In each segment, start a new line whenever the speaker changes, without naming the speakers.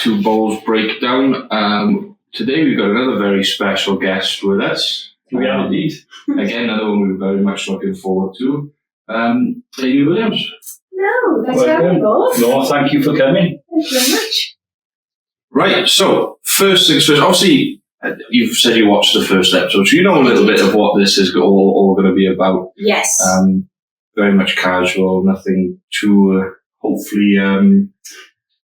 to Bowls Breakdown. Today we've got another very special guest with us.
We are indeed.
Again, another one we're very much looking forward to. Amy Williams.
No, thanks for having me, both.
No, thank you for coming.
Thank you very much.
Right, so first things first. Obviously, you've said you watched the first episode, so you know a little bit of what this is all going to be about.
Yes.
Very much casual, nothing too, hopefully,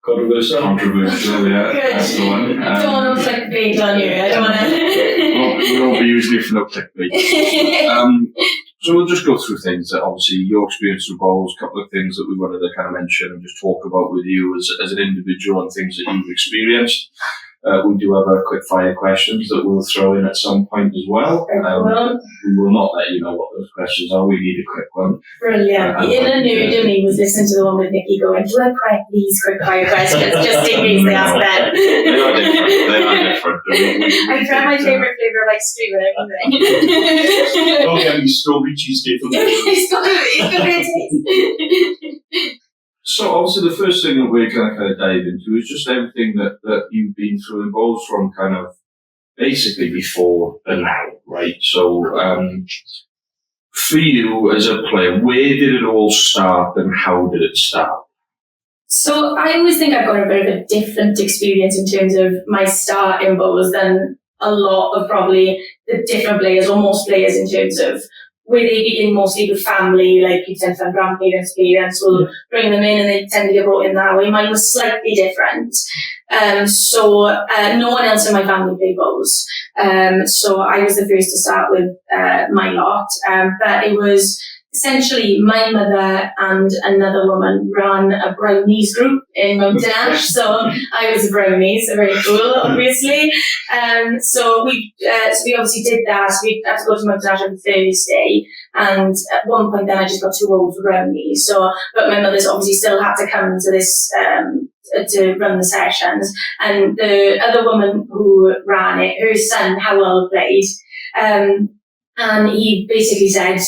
controversial, yeah.
Good.
That's the one.
I don't want to clickbait on you. I don't want to.
We won't be using it for no clickbait. So we'll just go through things that obviously your experience with bowls, a couple of things that we wanted to kind of mention and just talk about with you as an individual and things that you've experienced. We do have a quick fire questions that we'll throw in at some point as well. We will not let you know what those questions are. We need a quick one.
Brilliant. The inner nerd in me was listening to the one with Nikki going, do I prep these quick fire questions just in case they ask them?
They are different.
I prep my favourite flavour of ice cream and everything.
Don't get me strawberry cheesecake for me.
It's got a taste.
So obviously the first thing that we're going to kind of dive into is just everything that you've been through in bowls from kind of basically before and now, right? So for you as a player, where did it all start and how did it start?
So I always think I've got a bit of a different experience in terms of my start in bowls than a lot of probably the different players or most players in terms of where they begin mostly with family, like you tend to have grandparents, parents will bring them in and they tend to get brought in that way. Mine was slightly different. So no one else in my family played bowls. So I was the first to start with my lot. But it was essentially my mother and another woman ran a brownies group in Mountain Ash. So I was a brownie, so very cool, obviously. So we obviously did that. So we had to go to Mountain Ash on Thursday. And at one point then I just got too old for brownies. But my mother's obviously still had to come to this, to run the sessions. And the other woman who ran it, her son, Howell, played. And he basically said,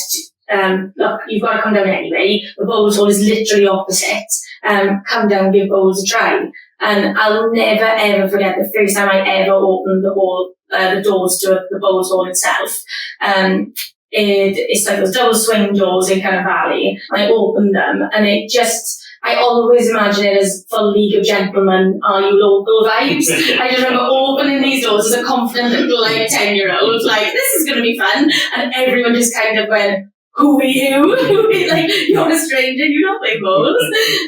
look, you've got to come down anyway. The bowls hall is literally opposite. Come down, give bowls a try. And I'll never ever forget the first time I ever opened the doors to the bowls hall itself. It's like those double swing doors in kind of Valley. I opened them and I always imagine it as full League of Gentlemen, are you local vibes. I just remember opening these doors as a confident little 10-year-old, like, this is going to be fun. And everyone just kind of went, who are you? Like, you're a stranger, you don't play bowls.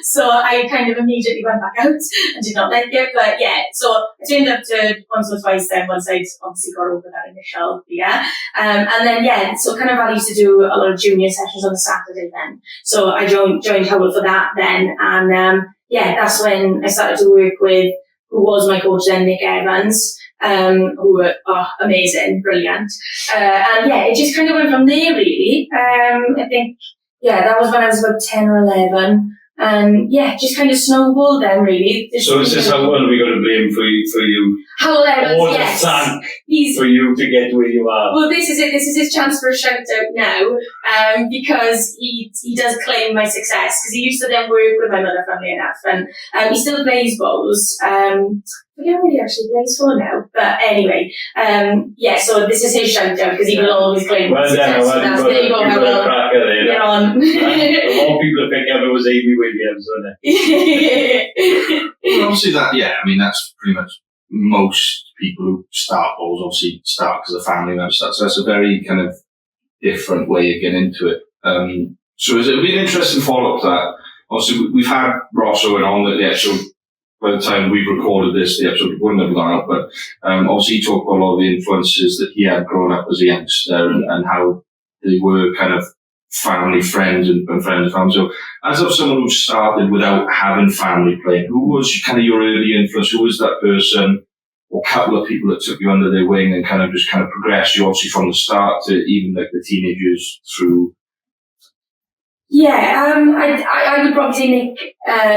So I kind of immediately went back out and did not like it. But yeah, so I turned up to once or twice then, once I'd obviously got over that initial fear. And then, yeah, so kind of I used to do a lot of junior sessions on a Saturday then. So I joined Howell for that then. And yeah, that's when I started to work with who was my coach then, Nick Evans. Who were amazing, brilliant. And yeah, it just kind of went from there really. I think, yeah, that was when I was about 10 or 11. And yeah, just kind of snowballed then really.
So is this how well we got to blame for you?
Howell Evans,
or
yes.
Thank for you to get where you are.
Well, this is it. This is his chance for a shout out now, because he does claim my success because he used to then work with my mother, funnily enough, and he still plays bowls. I don't really actually plays for now, but anyway, yeah. So this is his shout out because he will always claim my success. There you go, Howell. You're on.
The more people pick up, it was Amy Williams, wasn't it?
Well, obviously that's pretty much most people who start bowls obviously start because a family member starts. So that's a very kind of different way of getting into it. So it'll be an interesting follow-up to that. Obviously, we've had Ross Owen on the episode. By the time we've recorded this, the episode wouldn't have gone out, but obviously he talked about a lot of the influences that he had growing up as a youngster and how they were kind of family, friends and friends of family. So as of someone who started without having family playing, who was kind of your early influence? Who was that person or couple of people that took you under their wing and kind of progressed you obviously from the start to even like the teenagers through?
Yeah, I would probably say Nick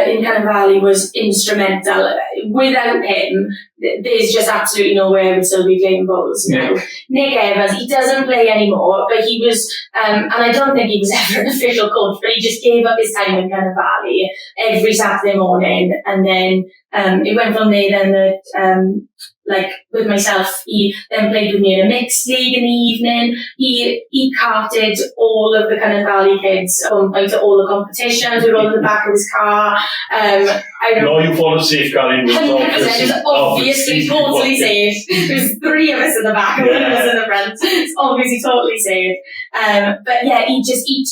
in kind of Valley was instrumental. without him, there's just absolutely no way I would still be playing bowls now. Nick Evans, he doesn't play anymore, but he was, and I don't think he was ever an official coach, but he just gave up his time in Cynnar Valley every Saturday morning, and then it went from there then that, like with myself, he then played with me in a mixed league in the evening. He carted all of the Cynnar Valley kids to all the competitions. We were all in the back of his car.
No, you followed safeguarding.
100%, it was obviously totally safe. There's 3 of us in the back and 1 of us in the front. It's obviously totally safe. But yeah, he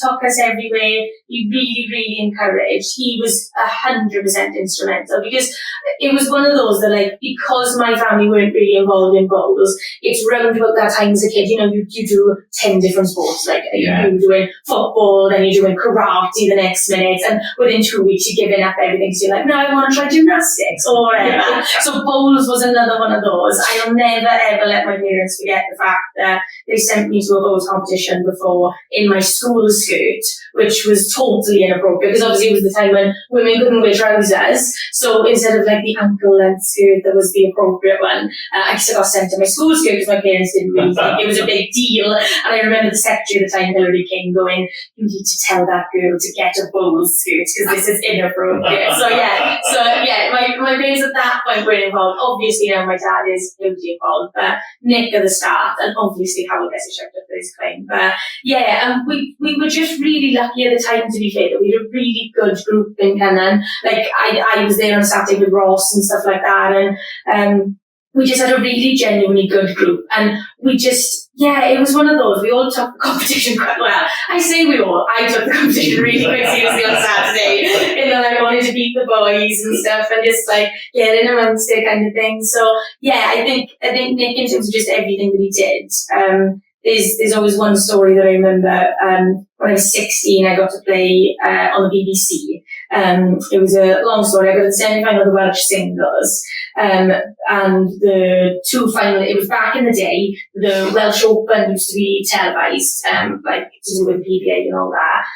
took us everywhere. He really, really encouraged. He was 100% instrumental, because it was one of those that, like, because my family weren't really involved in bowls, it's round about that time as a kid, you do 10 different sports. Like, you're doing football, then you're doing karate the next minute, and within 2 weeks you're giving up everything. So you're like, no, I want to try gymnastics or whatever. So bowls was another one of those. I'll never ever let my parents forget the fact that they sent me to a bowls competition before in my school skirt, which was totally inappropriate, because obviously it was the time when women couldn't wear trousers. So instead of like the ankle length skirt that was the appropriate one, I still got sent to my school skirt because my parents didn't really think it was a big deal. And I remember the secretary at the time, Hilary King, going, "You need to tell that girl to get a bowls skirt because this is inappropriate." So my parents at that point weren't involved. Obviously now my dad is hugely involved, but Nick at the start, and obviously Howard gets a shout out for his claim. But we were just really lucky at the time, to be fair, that we had a really good group in Cynnar. Like I was there on Saturday with Ross and stuff like that, and we just had a really genuinely good group, and we just, it was one of those, we all took the competition quite well. I say I took the competition really quite seriously on Saturday, and then I wanted to beat the boys and stuff, and just like get in amongst it kind of thing. So I think Nick, in terms of just everything that he did, there's always one story that I remember. When I was 16, I got to play on the BBC. It was a long story. I got to the semi-final of the Welsh singles. And the 2 final, it was back in the day, the Welsh Open used to be televised, like to do with PBA and all that.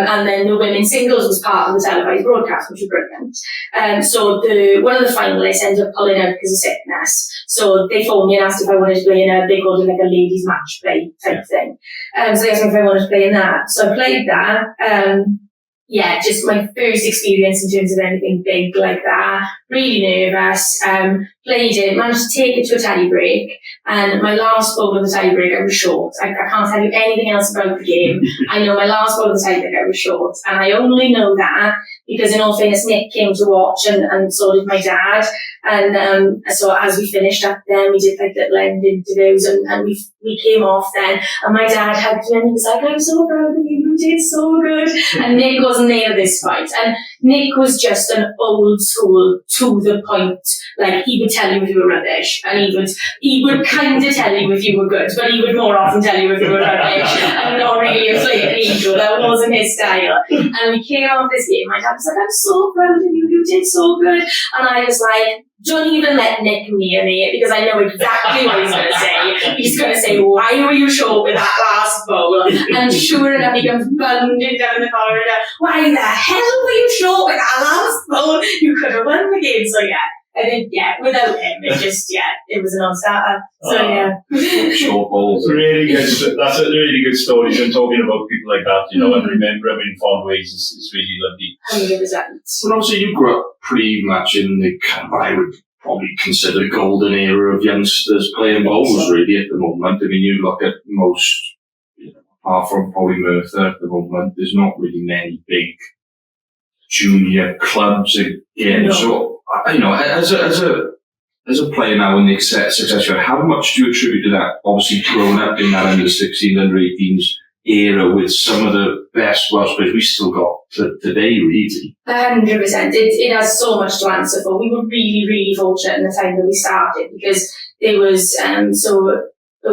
And then the women's singles was part of the televised broadcast, which was brilliant. So one of the finalists ended up pulling out because of sickness. So they phoned me and asked if I wanted to play in they called it like a ladies match play type thing. So they asked me if I wanted to play in that. So I played that. Just my first experience in terms of anything big like that. Really nervous. Played it, managed to take it to a tie break, and my last ball of the tie break I was short. I can't tell you anything else about the game. I know my last ball of the tie break I was short, and I only know that because, in all fairness, Nick came to watch, and so did my dad. And so as we finished up then, we did like little end interviews, and we came off then, and my dad hugged me and he was like, "I'm so proud of you, you did so good." And Nick wasn't there at this fight, and Nick was just an old school, to the point, like he would tell you if you were rubbish, and he would kind of tell you if you were good, but he would more often tell you if you were rubbish, and not really inflate an ego. That wasn't his style. And we came off this game, my dad was like, "I'm so proud of you, you did so good." And I was like, "Don't even let Nick near me, because I know exactly what he's going to say. He's going to say, 'Why were you short with that last bowl?'" And sure enough, he comes bounding down the corridor. "Why the hell were you short with that last bowl? You could have won the game." So I think, without him, it was a non-starter. So
Short balls.
Really good. That's a really good story. And talking about people like that, and remember them in fond ways is really lovely.
100%.
Well, obviously you grew up pretty much in the what I would probably consider the golden era of youngsters playing bowls, really, at the moment. I mean, you look at most, apart from probably Merthyr at the moment, there's not really many big junior clubs again.
No.
So, as a player now in the success, how much do you attribute to that? Obviously, growing up in that under 16, under 18s era with some of the best Welsh players we still got today, really.
100%. It has so much to answer for. We were really, really fortunate in the time that we started, because there was, so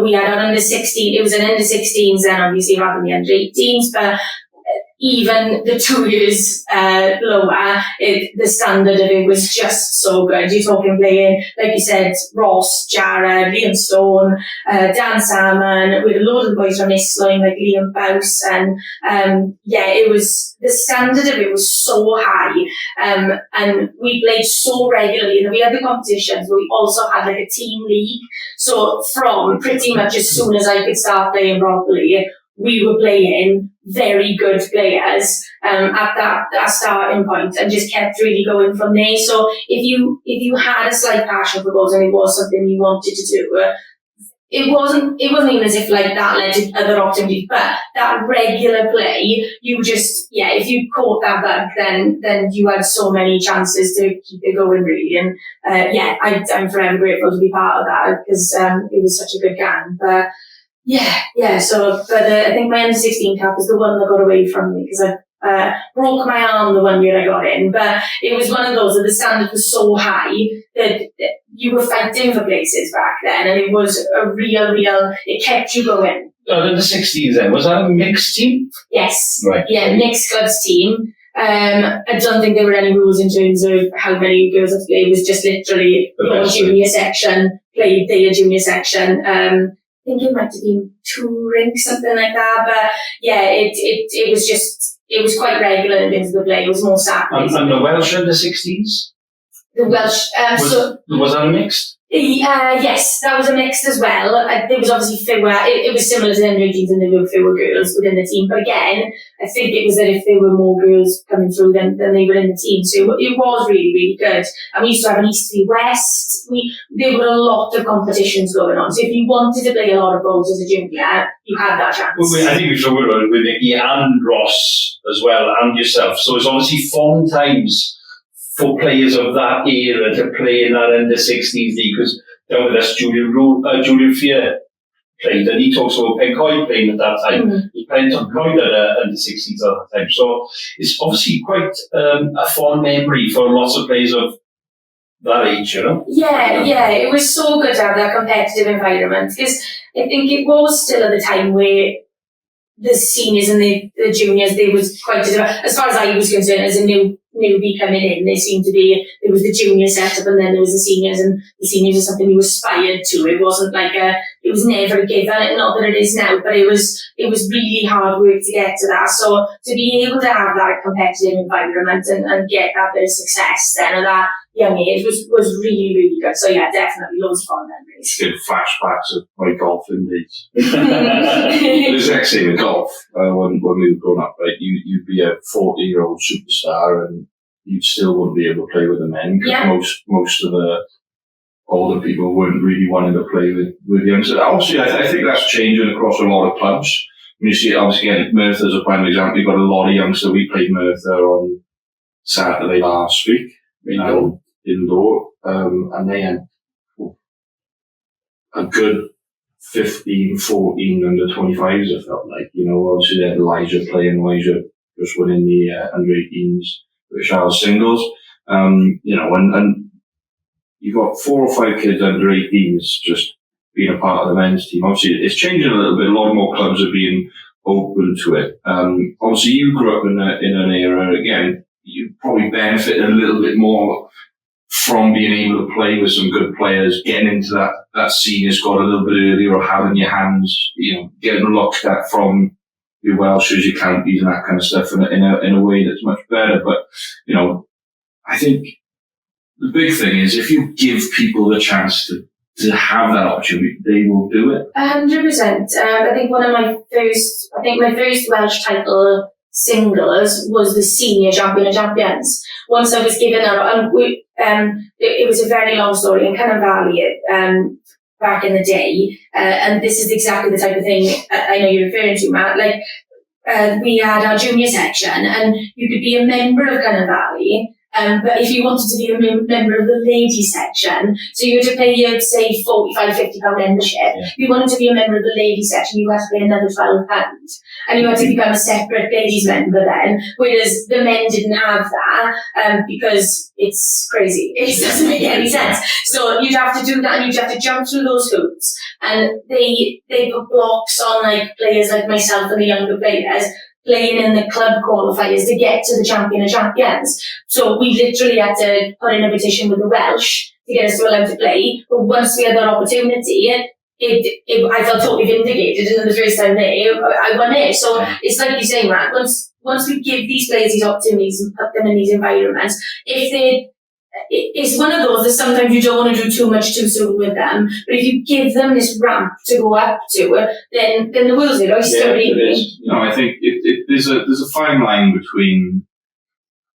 we had an under 16, it was an under 16s then, obviously, rather than the under 18s, but even the 2 years lower, the standard of it was just so good. You're talking playing, like you said, Ross, Jared, Liam Stone, Dan Salmon, with a load of the boys from Islam, like Liam Bouse, and it was, the standard of it was so high, and we played so regularly, and we had the competitions, but we also had like a team league. So from pretty much as soon as I could start playing properly, we were playing very good players at that starting point, and just kept really going from there. So if you had a slight passion for bowls and it was something you wanted to do, it wasn't even as if like that led to other opportunities, but that regular play, you just, if you caught that bug, then you had so many chances to keep it going, really. And I'm forever grateful to be part of that, because it was such a good gang. But I think my under-16 cap is the one that got away from me, because I broke my arm the one year I got in. But it was one of those that the standard was so high that you were fighting for places back then, and it was a real, it kept you going.
In the 60s then, was that a mixed team?
Yes.
Right.
Yeah, mixed clubs team. I don't think there were any rules in terms of how many girls had to play. It was just literally your junior section played their junior section. I think it might have been 2 rinks, something like that. But it was just, it was quite regular in terms of the play. It was more Saturdays.
And the Welsh in the 60s?
The Welsh.
Was that a mixed?
Yes, that was a mixed as well. There was obviously fewer. It was similar to the under-18s, and there were fewer girls within the team. But again, I think it was that if there were more girls coming through than they were in the team, so it was really, really good. And we used to have an East v West. There were a lot of competitions going on. So if you wanted to play a lot of bowls as a junior, you had that chance.
Well, I think we've talked about it with Nikki and Ross as well, and yourself. So it's obviously fun times for players of that era to play in that under-16s league, because down with us, Julian Fear played, and he talks about Pencoy playing at that time. He was playing Pencoy at under-16s at that time. So it's obviously quite a fond memory for lots of players of that age, you know?
Yeah, it was so good to have that competitive environment, because I think it was still at the time where the seniors and the juniors, they was quite, as far as I was concerned, as a newbie coming in, there was the junior setup, and then there was the seniors, and the seniors is something you aspired to. It wasn't like it was never a given, not that it is now, but it was really hard work to get to that. So to be able to have that competitive environment and get that bit of success then at that young age was really, really good. So yeah, definitely loads of fun memories.
Good flashbacks of my golfing days. It was actually with golf, when we were growing up, right? You'd be a 40-year-old superstar, and you still wouldn't be able to play with the men, because most of the older people weren't really wanting to play with youngsters. Obviously, I think that's changing across a lot of clubs. You see, obviously, again, Merthyr's a prime example. You've got a lot of youngsters. We played Merthyr on Saturday last week, indoor, and they had a good 15, 14 under 25s, it felt like. Obviously they had Elijah just winning the under 18s with Charles singles. And you've got 4 or 5 kids under 18s just being a part of the men's team. Obviously it's changing a little bit. A lot more clubs are being open to it. Obviously you grew up in an era, again, you probably benefited a little bit more from being able to play with some good players, getting into that senior squad a little bit earlier, or having your hands, getting looked at from your Welshers, your counties and that kind of stuff in a way that's much better. But, I think the big thing is if you give people the chance to have that opportunity, they will do it. 100%.
I think my first Welsh title singles was the senior champion of champions. Once I was given that, it was a very long story in Cynnon Valley back in the day, and this is exactly the type of thing I know you're referring to, Matt. We had our junior section, and you could be a member of Cynnon Valley, but if you wanted to be a member of the ladies section, so you had to pay your, say, £45, £50 membership. If you wanted to be a member of the ladies section, you had to pay another £12. And you had to become a separate ladies member then, whereas the men didn't have that, because it's crazy. It doesn't make any sense. So you'd have to do that, and you'd have to jump through those hoops. And they put blocks on players like myself and the younger players. playing in the club qualifiers to get to the champion of champions. So we literally had to put in a petition with the Welsh to get us to allow to play. But once we had that opportunity, I felt totally vindicated, and then the first time there, I won it. So it's like you say, Matt, once we give these players these opportunities and put them in these environments, it's one of those that sometimes you don't want to do too much too soon with them, but if you give them this ramp to go up to, then the world's their oyster, really.
I think there's a fine line between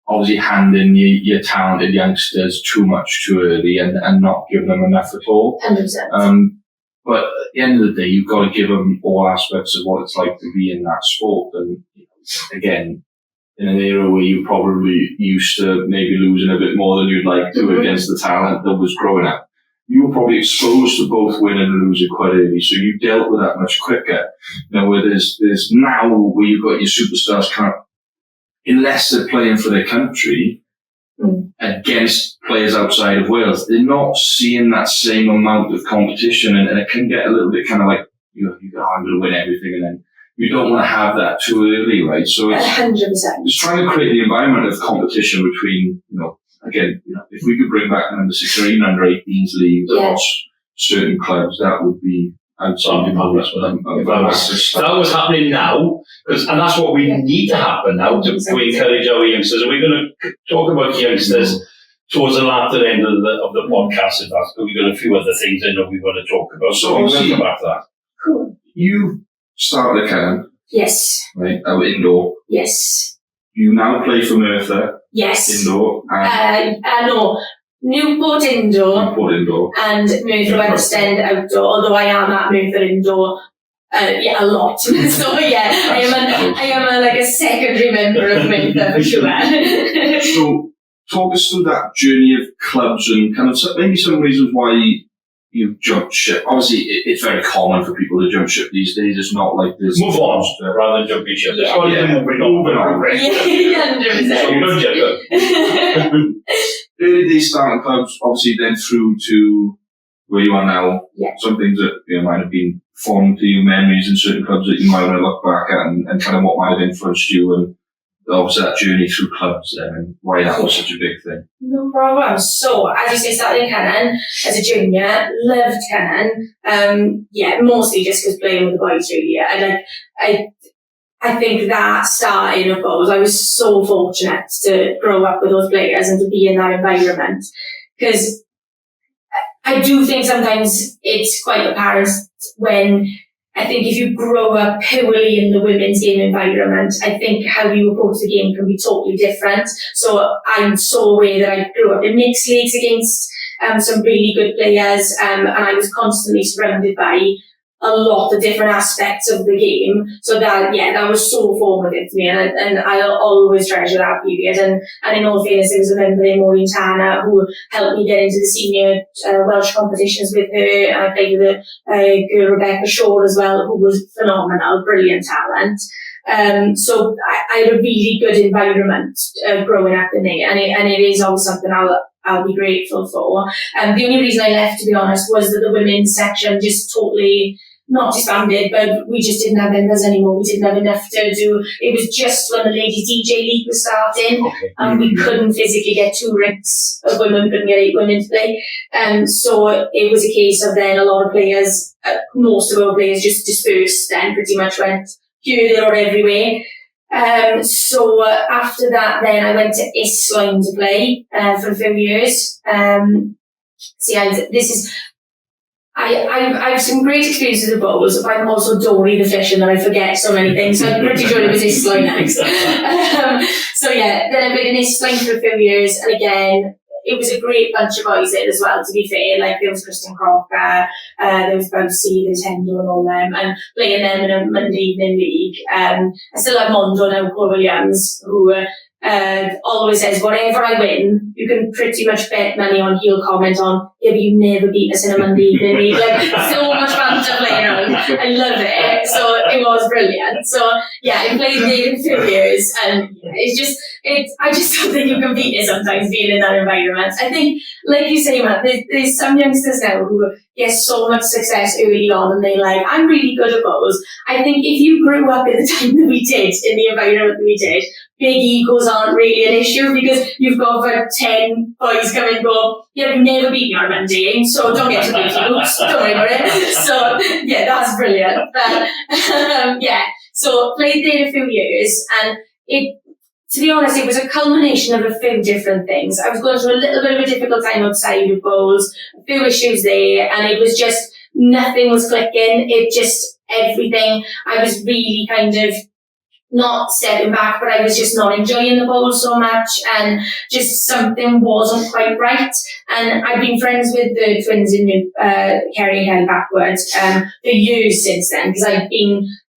obviously handing your talented youngsters too much too early and not giving them enough at all.
100%.
But at the end of the day, you've got to give them all aspects of what it's like to be in that sport. And again, in an era where you're probably used to maybe losing a bit more than you'd like to against the talent that was growing up, you were probably exposed to both winning and losing quite early, so you dealt with that much quicker. Where there's now where you've got your superstars kind of, unless they're playing for their country against players outside of Wales, they're not seeing that same amount of competition, and it can get a little bit kind of like, I'm going to win everything, and then you don't want to have that too early, right? So it's
100%.
Just trying to create the environment of competition between, if we could bring back an under 16, under 18s league across certain clubs, that would be outside.
That was happening now, and that's what we need to happen now to encourage our youngsters. And we're going to talk about youngsters towards the latter end of the podcast. We've got a few other things I know we want to talk about, so we'll come back to that.
Cool.
You started at Canon.
Yes.
Right, indoor.
Yes.
You now play for Merthyr.
Yes.
Indoor.
No. Newport indoor. And Merthyr West End outdoor, although I am at Merthyr indoor a lot. So I am like a secondary member of Merthyr for sure.
So talk us through that journey of clubs and kind of maybe some reasons why you jumped ship. Obviously, it's very common for people to jump ship these days. It's not like this.
Move on rather than jumping ship.
Moving on.
Yeah, 100%.
Early days starting clubs, obviously then through to where you are now.
Yeah.
Some things that might have been fond to you, memories in certain clubs that you might want to look back at and kind of what might have influenced you, and obviously that journey through clubs there and why that was such a big thing.
No problem. So, as you say, started in Canon as a junior, loved Canon. Mostly just because playing with the boys really. I think that starting of goals, I was so fortunate to grow up with those players and to be in that environment. Because I do think sometimes it's quite apparent when I think if you grow up purely in the women's game environment, I think how you approach the game can be totally different. So I'm so aware that I grew up in mixed leagues against some really good players, and I was constantly surrounded by a lot of different aspects of the game. So that was so formative to me, and I'll always treasure that period. And in all fairness, there was a member in Maureen Tanner who helped me get into the senior Welsh competitions with her, and I played with a girl, Rebecca Shaw, as well, who was phenomenal, brilliant talent. So I had a really good environment growing up in there, and it is always something I'll be grateful for. The only reason I left, to be honest, was that the women's section just totally not disbanded, but we just didn't have members anymore. We didn't have enough to do. It was just when the ladies DJ league was starting, and we couldn't physically get 2 rinks of women, couldn't get 8 women to play. So it was a case of then a lot of players, most of our players just dispersed then, pretty much went here, there or everywhere. So after that, then I went to Iswine to play for a few years. I have some great experiences with bowls, but I'm also Dory the fish, and then I forget so many things. So I'm pretty sure it was Iswine next. Then I played in Iswine for a few years, and again, it was a great bunch of boys there as well, to be fair. Like, there was Kristen Crocker, there was Bousey, there was Hendo and all them, and playing them in a Monday evening league. I still have Mondo now, Paul Williams, who always says, whatever I win, you can pretty much bet money on he'll comment on, yeah, but you never beat us in a Monday evening league. Like, so much fun to play around. I love it. So it was brilliant. So I played there in 2 years, and I just don't think you can beat it sometimes being in that environment. I think, like you say, Matt, there's some youngsters now who get so much success early on and they're like, I'm really good at bowls. I think if you grew up in the time that we did, in the environment that we did, big egos aren't really an issue because you've got about 10 boys come and go, yeah, you've never beat me on Monday, so don't get to beat you. Oops, don't worry about it. So, yeah, that's brilliant. But, yeah, so played there a few years, and to be honest, it was a culmination of a few different things. I was going through a little bit of a difficult time outside of bowls, a few issues there, and it was just, nothing was clicking. It just, everything, I was really kind of not stepping back, but I was just not enjoying the bowl so much, and just something wasn't quite right. And I've been friends with the twins in Kerry and Kelly backwards for years since then, because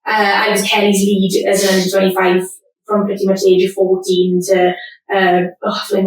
I was Kelly's lead as an under-25 from pretty much the age of 14 to I was for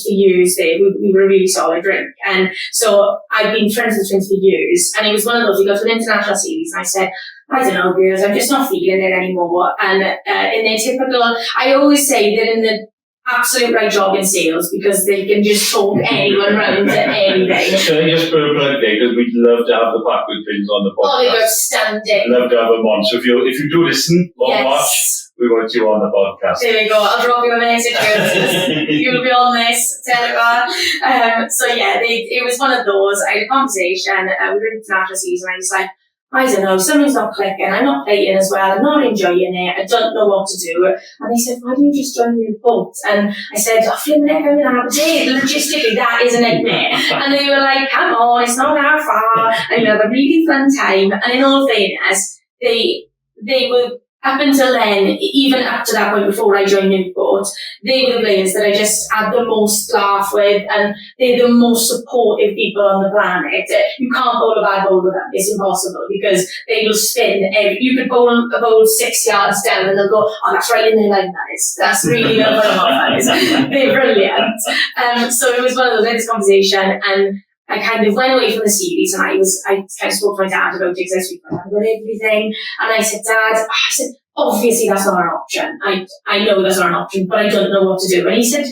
years there. We were a really solid drink, and so I've been friends with the twins for years. And it was one of those, we got to an international series, and I said, I don't know, girls, I'm just not feeling it anymore. And in their typical, I always say they're in the absolute right job in sales because they can just talk anyone round to anything.
Can I just put a plug there, because we'd love to have the backward twins on the podcast.
Oh, they're outstanding.
Love to have them on. So if you do listen or watch, we want you on the podcast.
There we go. I'll drop you a message. You'll be on this Telegram. So yeah, it was one of those. I had a conversation. We were in the international season. I was like, I don't know, something's not clicking. I'm not playing as well. I'm not enjoying it. I don't know what to do. And they said, why don't you just join the boat? And I said, flipping heck, I'm going to have a day. Logistically, that is a nightmare. And they were like, come on, it's not that far. I'm going to have a really fun time. And in all fairness, they were, up until then, even up to that point before I joined Newport, they were the players that I just had the most laugh with, and they're the most supportive people on the planet. You can't bowl a bad bowl with them. It's impossible, because they will spin. You could bowl a bowl 6 yards down and they'll go, oh, that's right in their line, that is. That's really not what that is. They're brilliant. So it was one of those, I had this conversation, and I kind of went away from the series, and I kind of spoke to my dad about it, because I speak about everything. And I said, Dad, obviously that's not an option. I know that's not an option, but I don't know what to do. And he said,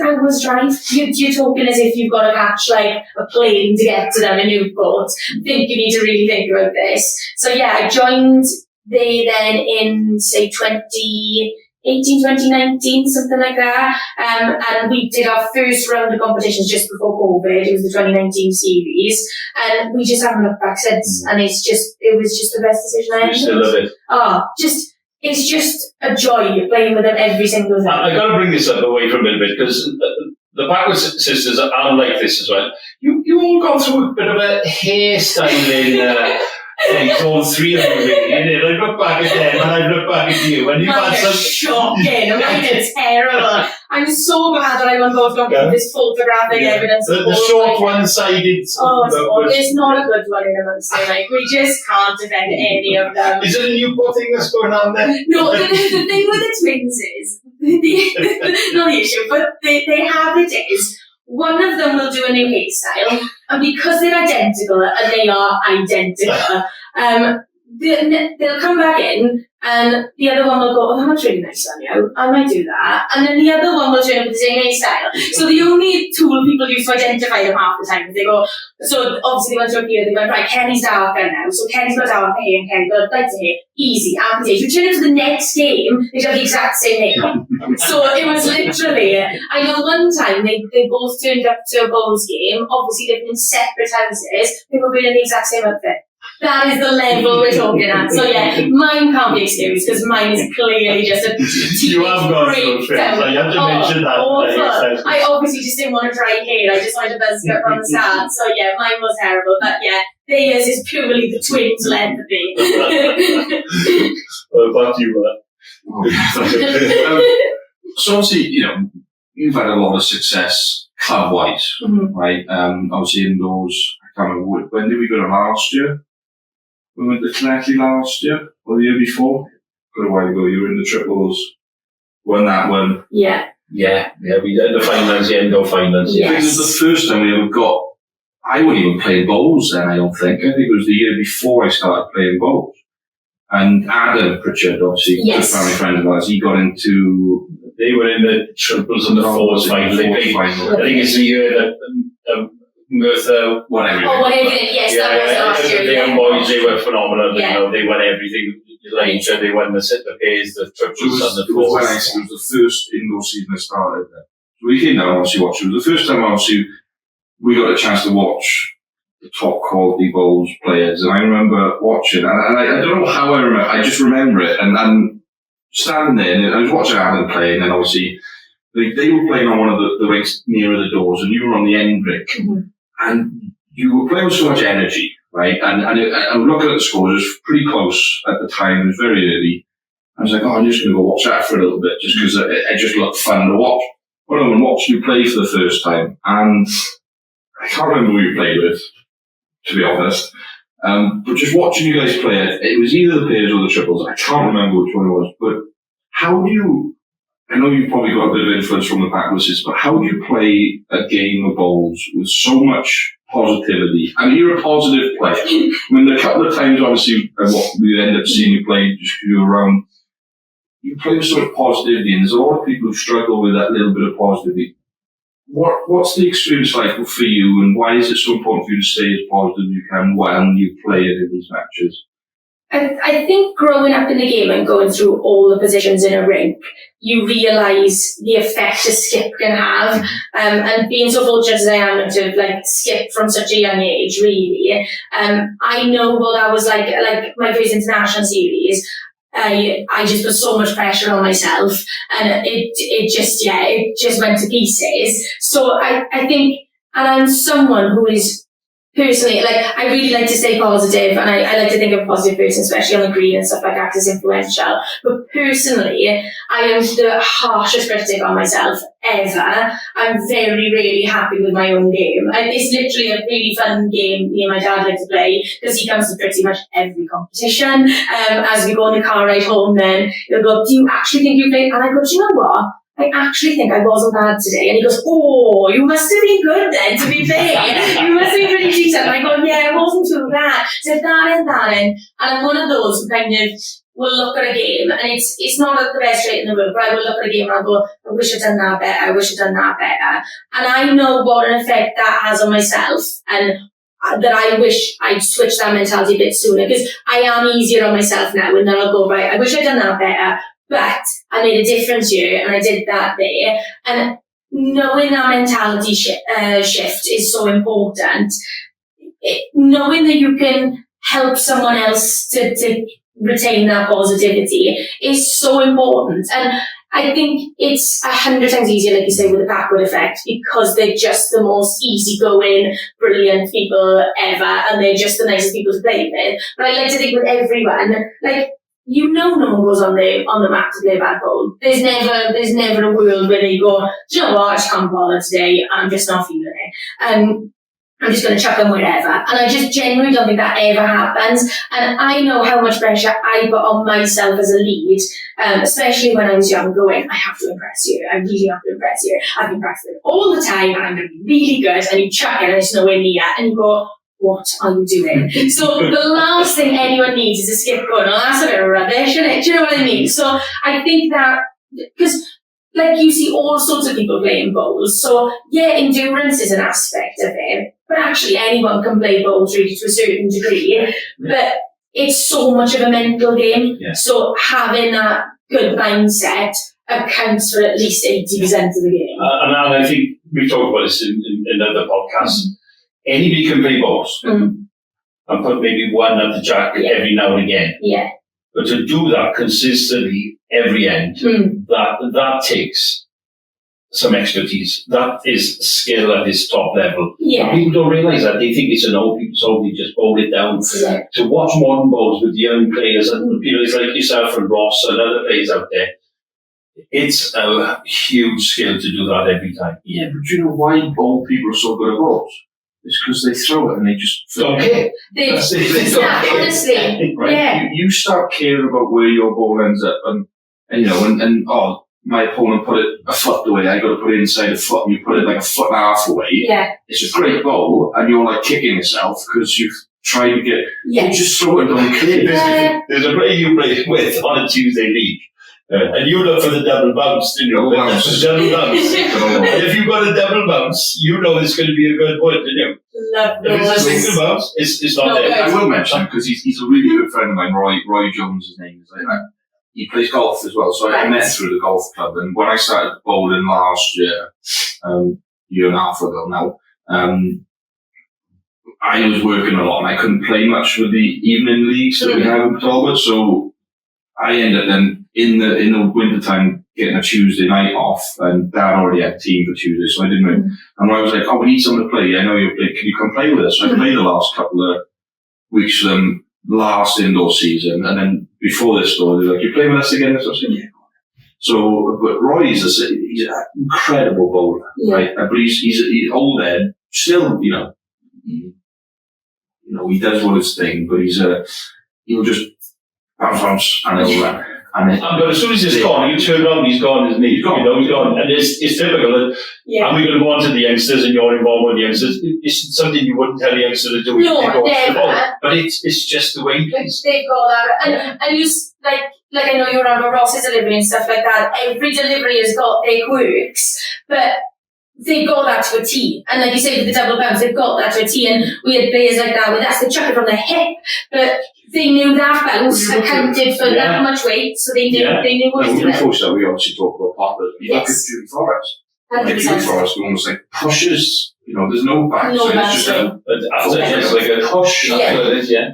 hours drive. You're talking as if you've got to catch like a plane to get to them in Newport. I think you need to really think about this. So yeah, I joined then in, say, 2019, something like that. And we did our first round of competitions just before COVID. It was the 2019 series. And we just haven't looked back since. And it was just the best decision I ever made.
You still love it?
Oh, it's just a joy playing with them every single day.
I got to bring this up away from a little bit, because the Backwards sisters are like this as well. You all gone through a bit of a hairstyling phase, all three of them really. And I look back at them and I look back at you, and you've had some
shocking. Mine is terrible. I'm so glad that I went both on this photographic evidence.
The short one-sided.
There's not a good one in amongst them. Like, we just can't defend any of them.
Is it a Newport thing that's going on there?
No, the thing with the twins is, not the issue, but they have it is, one of them will do a new hairstyle, and because they're identical, and they are identical, they'll come back in, and the other one will go, oh, that looks really nice on you, I might do that. And then the other one will turn up with the same hairstyle. So the only tool people use to identify them half the time is they go, so obviously they went up here, they went, right, Kelly's darker now, so Kelly's got darker hair and Kelly's got lighter hair. Easy, application. We turn into the next game, they have the exact same hair. So it was literally, I know one time they both turned up to a bowls game, obviously living in separate houses, they were wearing the exact same outfit. That is the level we're talking at. So yeah, mine can't be excused, because mine is clearly just a
you have gone through it. I have to mention that.
Awful. I obviously just didn't want to dry hair. I just wanted a buzz cut from the start. So yeah, mine was terrible. But yeah, theirs is purely the twins' empathy.
Back to you,
So obviously, you've had a lot of success club-wise, right? Obviously indoors. I can't remember when did we go to last year? We went to Connecticut last year, or the year before. Quite a while ago, you were in the triples. Won that one.
Yeah.
We did the finals, the indoor finals.
Yes. I think it was the first time we ever got. I wouldn't even play bowls then, I don't think. I think it was the year before I started playing bowls. And Adam Pritchard, obviously, a family friend of ours, he got into. They were in the triples and the fours final. I think it's the year that
Merthyr won everything.
Oh, won everything, yes, that was last year.
The young boys, they were phenomenal.
Yeah.
You know, they won everything. Later, they won the pairs, the triples, and the
It was
fours.
it was the first indoor season I started there. So we came down and obviously watched. It was the first time obviously we got a chance to watch the top quality bowls players, and I remember watching, and I don't know how I remember, I just remember it, and standing there, and I was watching Alan play, and then obviously they were playing on one of the rinks nearer the doors, and you were on the end rink, and you were playing with so much energy, right? And I'm looking at the scores, it was pretty close at the time, it was very early. I was like, oh, I'm just going to go watch that for a little bit, just because it just looked fun to watch. Well, I watched you play for the first time, and I can't remember who you played with, to be honest. But just watching you guys play it was either the pairs or the triples. I can't remember which one it was. But how do you, I know you've probably got a bit of influence from the backwards, but how do you play a game of bowls with so much positivity? I mean, you're a positive player. I mean, a couple of times, obviously, what we end up seeing you play, just because you're around, you play with so much positivity, and there's a lot of people who struggle with that little bit of positivity. What's the experience like for you, and why is it so important for you to stay as positive as you can when you play it in these matches?
I think growing up in the game and going through all the positions in a rink, you realise the effect a skip can have. And being so fortunate as I am to have skip from such a young age, really, I know what that was like my first international series. I just put so much pressure on myself, and it just went to pieces. So I think, and I'm someone who is personally, I really like to stay positive, and I like to think of a positive person, especially on the green and stuff like that, because it's influential. But personally, I am the harshest critic on myself ever. I'm very, really happy with my own game. It's literally a really fun game me and my dad like to play, because he comes to pretty much every competition. As we go on the car ride home, then he'll go, do you actually think you played? And I go, do you know what? I actually think I wasn't bad today. And he goes, oh, you must have been good then, to be fair. You must have been pretty decent. And I go, yeah, it wasn't too bad. So that in. And I'm one of those who kind of will look at a game, and it's not the best rate in the world, but I will look at a game and I'll go, I wish I'd done that better. I wish I'd done that better. And I know what an effect that has on myself, and that I wish I'd switched that mentality a bit sooner, because I am easier on myself now, and then I'll go, right, I wish I'd done that better. But I made a difference here, and I did that there. And knowing that mentality shift is so important. Knowing that you can help someone else to retain that positivity is so important. And I think it's 100 times easier, like you say, with the backward effect, because they're just the most easygoing, brilliant people ever, and they're just the nicest people to play with. But I like to think with everyone, no one goes on the mat to play bad bowl. There's never a world where they go, do you know what, I just can't bother today, I'm just not feeling it. I'm just going to chuck them wherever. And I just genuinely don't think that ever happens. And I know how much pressure I put on myself as a lead, especially when I was young, going, I have to impress you. I really have to impress you. I've been practicing all the time, and I'm going to be really good. And you chuck it, and it's nowhere near. And you go, what are you doing? So the last thing anyone needs is a skip going, oh, that's a bit of rubbish, isn't it? Do you know what I mean? So I think that, because you see all sorts of people playing bowls. So yeah, endurance is an aspect of it, but actually anyone can play bowls really to a certain degree. But it's so much of a mental game. Yeah. So having that good mindset accounts for at least 80% of the game.
And I think we've talked about this in other podcasts. Anybody can play bowls and put maybe one at the jack every now and again.
Yeah.
But to do that consistently every end, that takes some expertise. That is skill at its top level.
Yeah.
And people don't realise that. They think it's an old people, so they just bowl it down. Yeah. To watch modern bowls with young players and people like yourself and Ross and other players out there, it's a huge skill to do that every time.
Yeah, but do you know why old people are so good at bowls? It's because they throw it and they just
don't care.
They honestly,
right?
Yeah.
You start caring about where your ball ends up, and my opponent put it a foot away. I got to put it inside a foot, and you put it like a foot and a half away.
Yeah,
it's a great bowl, and you're kicking yourself because you've tried to get. Yeah. You just throw it and don't care.
There's a player you play with on a Tuesday league. And you look for the double bounce, didn't you?
Double bounce.
Double bounce. And if you've got a double bounce, you know it's going to be a good one, didn't you?
Love
If it's a
those.
single bounce, it's not
No,
there.
good.
I will mention him because he's a really good friend of mine, Roy Jones, his name is. He plays golf as well, so I
Right.
met through the golf club. And when I started bowling last year, year and a half ago now, I was working a lot and I couldn't play much with the evening leagues that we have in Talbot, so I ended up then in the winter time getting a Tuesday night off, and Dad already had a team for Tuesday, so I didn't know. And I was like, oh, we need someone to play. I know you play. Can you come play with us? So I played the last couple of weeks for them, last indoor season, and then before this store, they're like, you play with us again? So I said, yeah. So, but Roy's he's an incredible bowler, right? But he's old Ed, still, he does what his thing, but he'll just bounce and he'll run.
But as soon as he's gone, you turn around, he's gone, isn't he?
He's gone.
He's gone. And it's typical that, and we're going to go on to the youngsters and you're involved with the youngsters. It's something you wouldn't tell the youngster to do.
No, never.
But it's just the way he plays.
They've got that. And you, like I know you're on Ross's delivery and stuff like that. Every delivery has got their quirks, but they've got that to a T. And like you say with the double bounce, they've got that to a T. And we had players like that with us, they chuck it from the hip, but they knew that bounce accounted for that much weight, so they knew what to do.
Before that, we obviously talk about Papa. You look at Julie Forrest. Julie Forrest almost like pushes, there's no back.
No
so it's just
it's like a
push.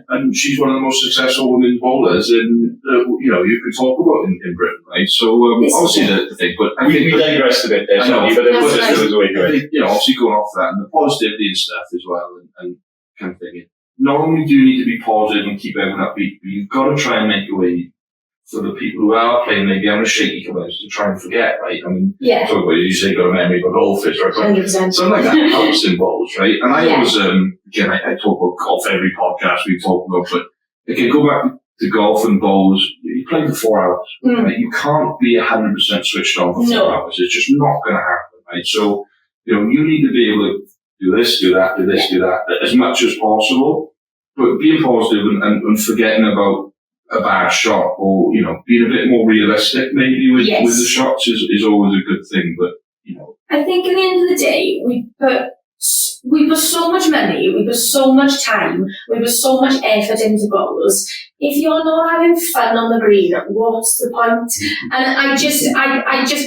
And she's one of the most successful women bowlers you could talk about in Britain, right? So obviously the thing, but I think
we digressed a bit there, sorry, but it was a way to it.
Obviously going off that and the positivity and stuff as well, and kind of thinking, not only do you need to be positive and keep everyone upbeat, but you've got to try and make a way for the people who are playing maybe on a shaky comments to try and forget, right? I mean, talk about you say you've got a memory of a goldfish, right?
100%.
Something like that helps in bowls, right? And I always, again, I talk about golf every podcast we talk about, but again, go back to golf and bowls, you play for 4 hours, right? You can't be 100% switched on for 4 hours. It's just not going to happen, right? So, you need to be able to do this, do that, do this, do that, as much as possible, but being positive and forgetting about a bad shot, or being a bit more realistic maybe with the shots is always a good thing. But
I think at the end of the day, we put so much money, we put so much time, we put so much effort into bowls. If you're not having fun on the green, what's the point? And I just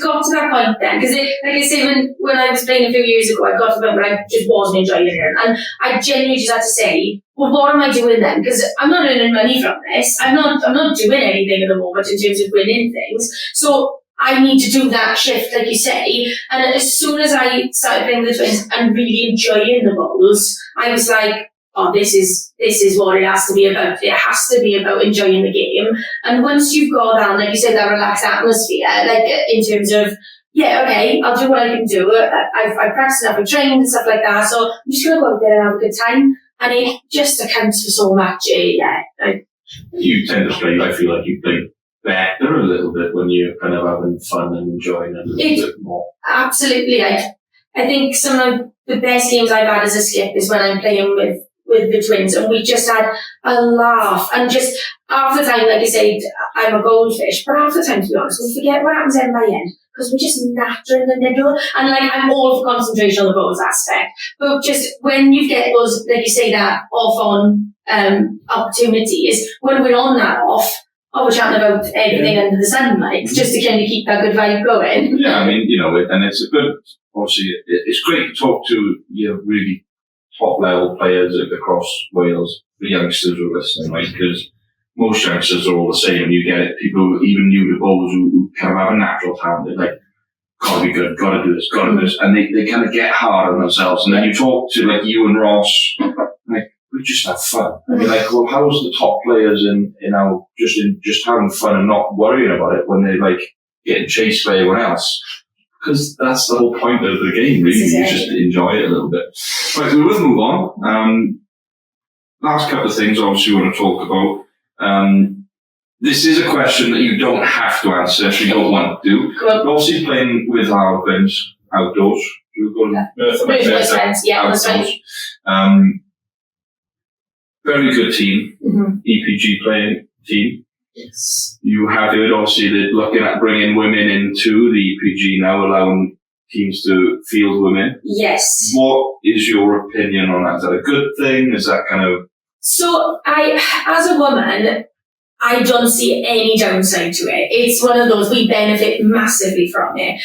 got to that point then, because like I say, when I was playing a few years ago, I got to the point where I just wasn't enjoying it, and I genuinely just had to say, well, what am I doing then? Because I'm not earning money from this. I'm not doing anything at the moment in terms of winning things. So I need to do that shift, like you say. And as soon as I started playing with the twins and really enjoying the bowls, I was like, oh, this is what it has to be about. It has to be about enjoying the game. And once you've got that, like you said, that relaxed atmosphere, like in terms of, okay, I'll do what I can do. I've practiced enough, I've trained and stuff like that. So I'm just going to go out there and have a good time. And it just accounts for so much.
You tend to play, I feel like you play better a little bit when you're kind of having fun and enjoying it a little bit more.
Absolutely. I think some of the best games I've had as a skip is when I'm playing with the twins, and we just had a laugh. And just half the time, like you said, I'm a goldfish, but half the time, to be honest, we forget what happens end by end, because we're just natter in the middle. And I'm all for concentration on the bowls aspect, but just when you get those, like you say, that off-on opportunities, when we're on that off, we're chatting about everything under the sunlight, just to kind of keep that good vibe going.
Yeah, I mean, and it's a good, obviously, it's great to talk to really top level players across Wales, the youngsters who are listening, right? Because most youngsters are all the same, and you get it, people even new to bowls who kind of have a natural talent, they're like, gotta be good, gotta do this, and they kind of get hard on themselves. And then you talk to like you and Ross, like, we just have fun. And you're like, well, how's the top players in our just having fun and not worrying about it when they're like getting chased by everyone else? Because that's the whole point of the game, really. You just enjoy it a little bit. Right, we will move on. Last couple of things, obviously, we want to talk about. This is a question that you don't have to answer if you don't want to do. Cool. Obviously, playing with Harlequins outdoors. We've got
that's right.
Very good team, EPG playing team.
Yes.
You have heard, obviously, they're looking at bringing women into the EPG now, allowing teams to field women.
Yes.
What is your opinion on that? Is that a good thing? Is that kind of...
So as a woman, I don't see any downside to it. It's one of those, we benefit massively from it.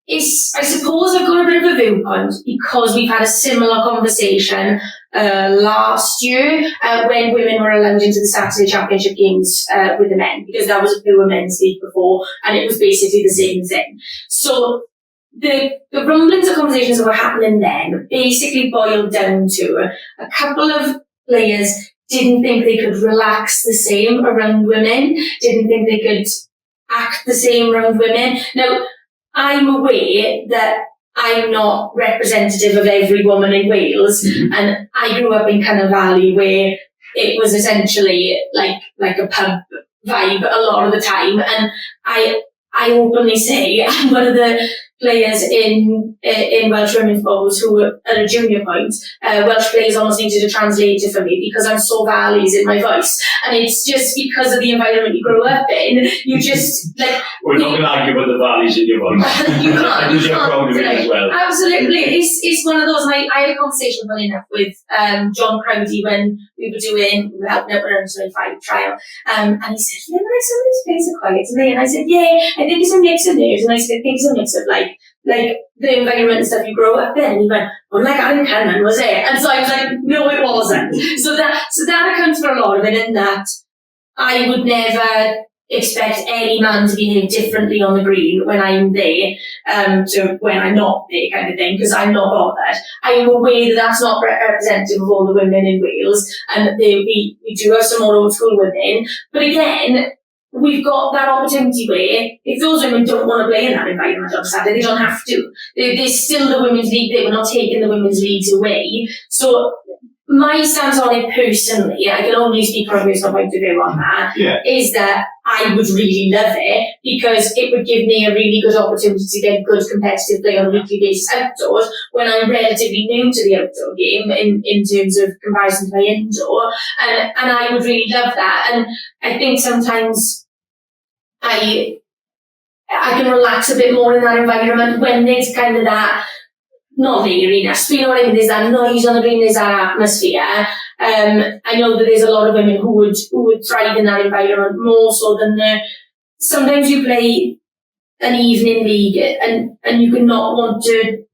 I suppose I've got a bit of a viewpoint because we've had a similar conversation last year when women were allowed into the Saturday Championship games with the men, because that was a pure men's league before, and it was basically the same thing. So the rumblings of conversations that were happening then basically boiled down to a couple of players didn't think they could relax the same around women, didn't think they could act the same around women. Now, I'm aware that I'm not representative of every woman in Wales, and I grew up in Cynnar Valley where it was essentially like a pub vibe a lot of the time, and I openly say I'm one of the players in Welsh women's bowls who were at a junior point. Welsh players almost needed a translator for me because I'm so valleys in my voice, and it's just because of the environment you grow up in. You just like
we're not going to argue about the valleys in your voice.
You can't.
You're proud of it as well.
Absolutely, it's one of those. And I had a conversation, funny enough, with John Crowdy when we were helping out with our 25 trial, and he said, "Yeah, but some of these players are quiet to me," and I said, "Yeah, I think it's a mix of nerves," and I said, "I think it's a mix of like the environment and stuff you grow up in." And he went, "Well, like Adam Cannon, was it?" And so I was like, "No, it wasn't." So that accounts for a lot of it, in that I would never expect any man to behave differently on the green when I'm there to when I'm not there, kind of thing, because I'm not bothered. I am aware that that's not representative of all the women in Wales, and we do have some more old school women, but again, we've got that opportunity where if those women don't want to play in that environment on Saturday, they don't have to. There's still the women's league. We're not taking the women's leagues away. So my stance on it personally, I can only speak from a personal point of view on that, is that I would really love it because it would give me a really good opportunity to get good competitive play on a weekly basis outdoors when I'm relatively new to the outdoor game in terms of comparison to my indoor. And I would really love that. And I think sometimes I can relax a bit more in that environment when there's kind of that, not leeriness, but you know what I mean, there's that noise on the green, there's that atmosphere. I know that there's a lot of women who would thrive in that environment more so than sometimes you play an evening league and you can not want to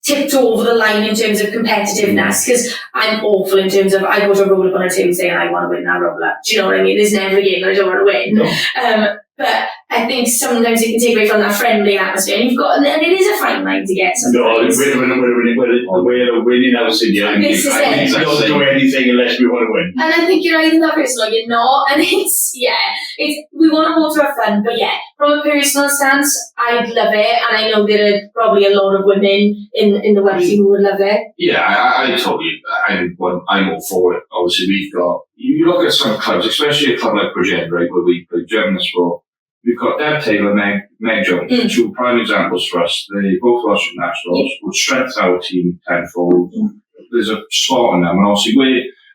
tiptoe over the line in terms of competitiveness, because I'm awful in terms of I go to a roll up on a Tuesday and I want to win that roll up. Do you know what I mean? There's never a game that I don't want to win.
No.
But I think sometimes it can take away from that friendly atmosphere, and it is a fine line to get sometimes.
No, we're a winning house in here.
This is it.
We don't do anything unless we want to win.
And I think you're either that person or you're not, and we want to all to have fun, but from a personal stance, I'd love it, and I know there are probably a lot of women in the Welsh who would love it.
Yeah, I totally, I'm all for it. Obviously, we've got, you look at some clubs, especially a club like Bridgend, right, where we play German sport. We've got Deb Taylor and Meg Jones, two prime examples for us. They both Welsh nationals, would strengthen our team tenfold. There's a spot in them, and obviously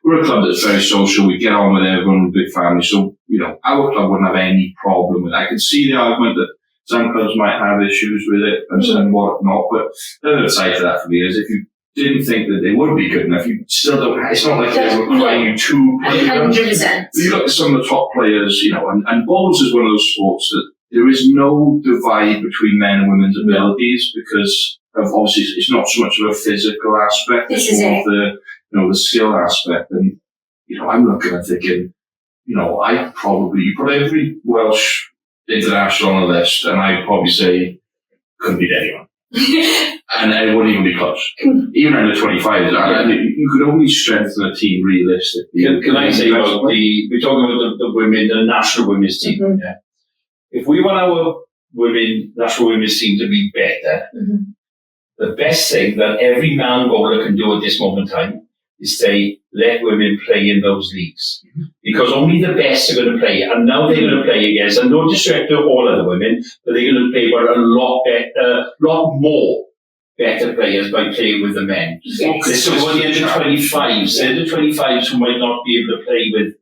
we're a club that's very social. We get on with everyone, big family. So, our club wouldn't have any problem with it. I can see the argument that some clubs might have issues with it and whatnot, but the other side to that for me is if you didn't think that they would be good enough, you still don't. It's not like they were requiring you to play them.
100%.
You look at some of the top players, and bowls is one of those sports that there is no divide between men and women's abilities because of obviously it's not so much of a physical aspect, it's more of the skill aspect. And I'm looking at thinking, I probably you put every Welsh international on the list, and I'd probably say couldn't beat anyone. And it wouldn't even be close. Even under 25s, you could only strengthen a team realistically.
Can I say about we're talking about the women, the national women's team. Mm-hmm. Yeah. If we want our national women's team to be better, the best thing that every man bowler can do at this moment in time is say, let women play in those leagues. Because only the best are going to play. And now they're going to play against, and no disrespect to all other women, but they're going to play with a lot more better players by playing with the men.
Yes.
So the under 25s, they're the 25s who might not be able to play with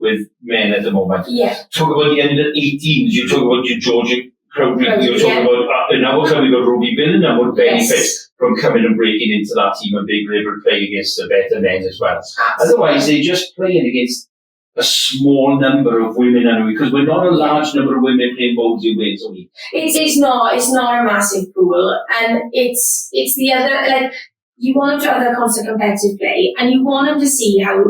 with men at the moment.
Yeah.
Talk about the under 18s. You talk about your Georgia Crowdry. You talk about in our club we got Ruby Bill, and would benefit from coming and breaking into that team and being able to play against the better men as well. Otherwise, they're just playing against a small number of women anyway, because we're not a large number of women playing bowls in Wales, are we?
It's not a massive pool, and it's the other, like, you want them to have that constant competitive play, and you want them to see how,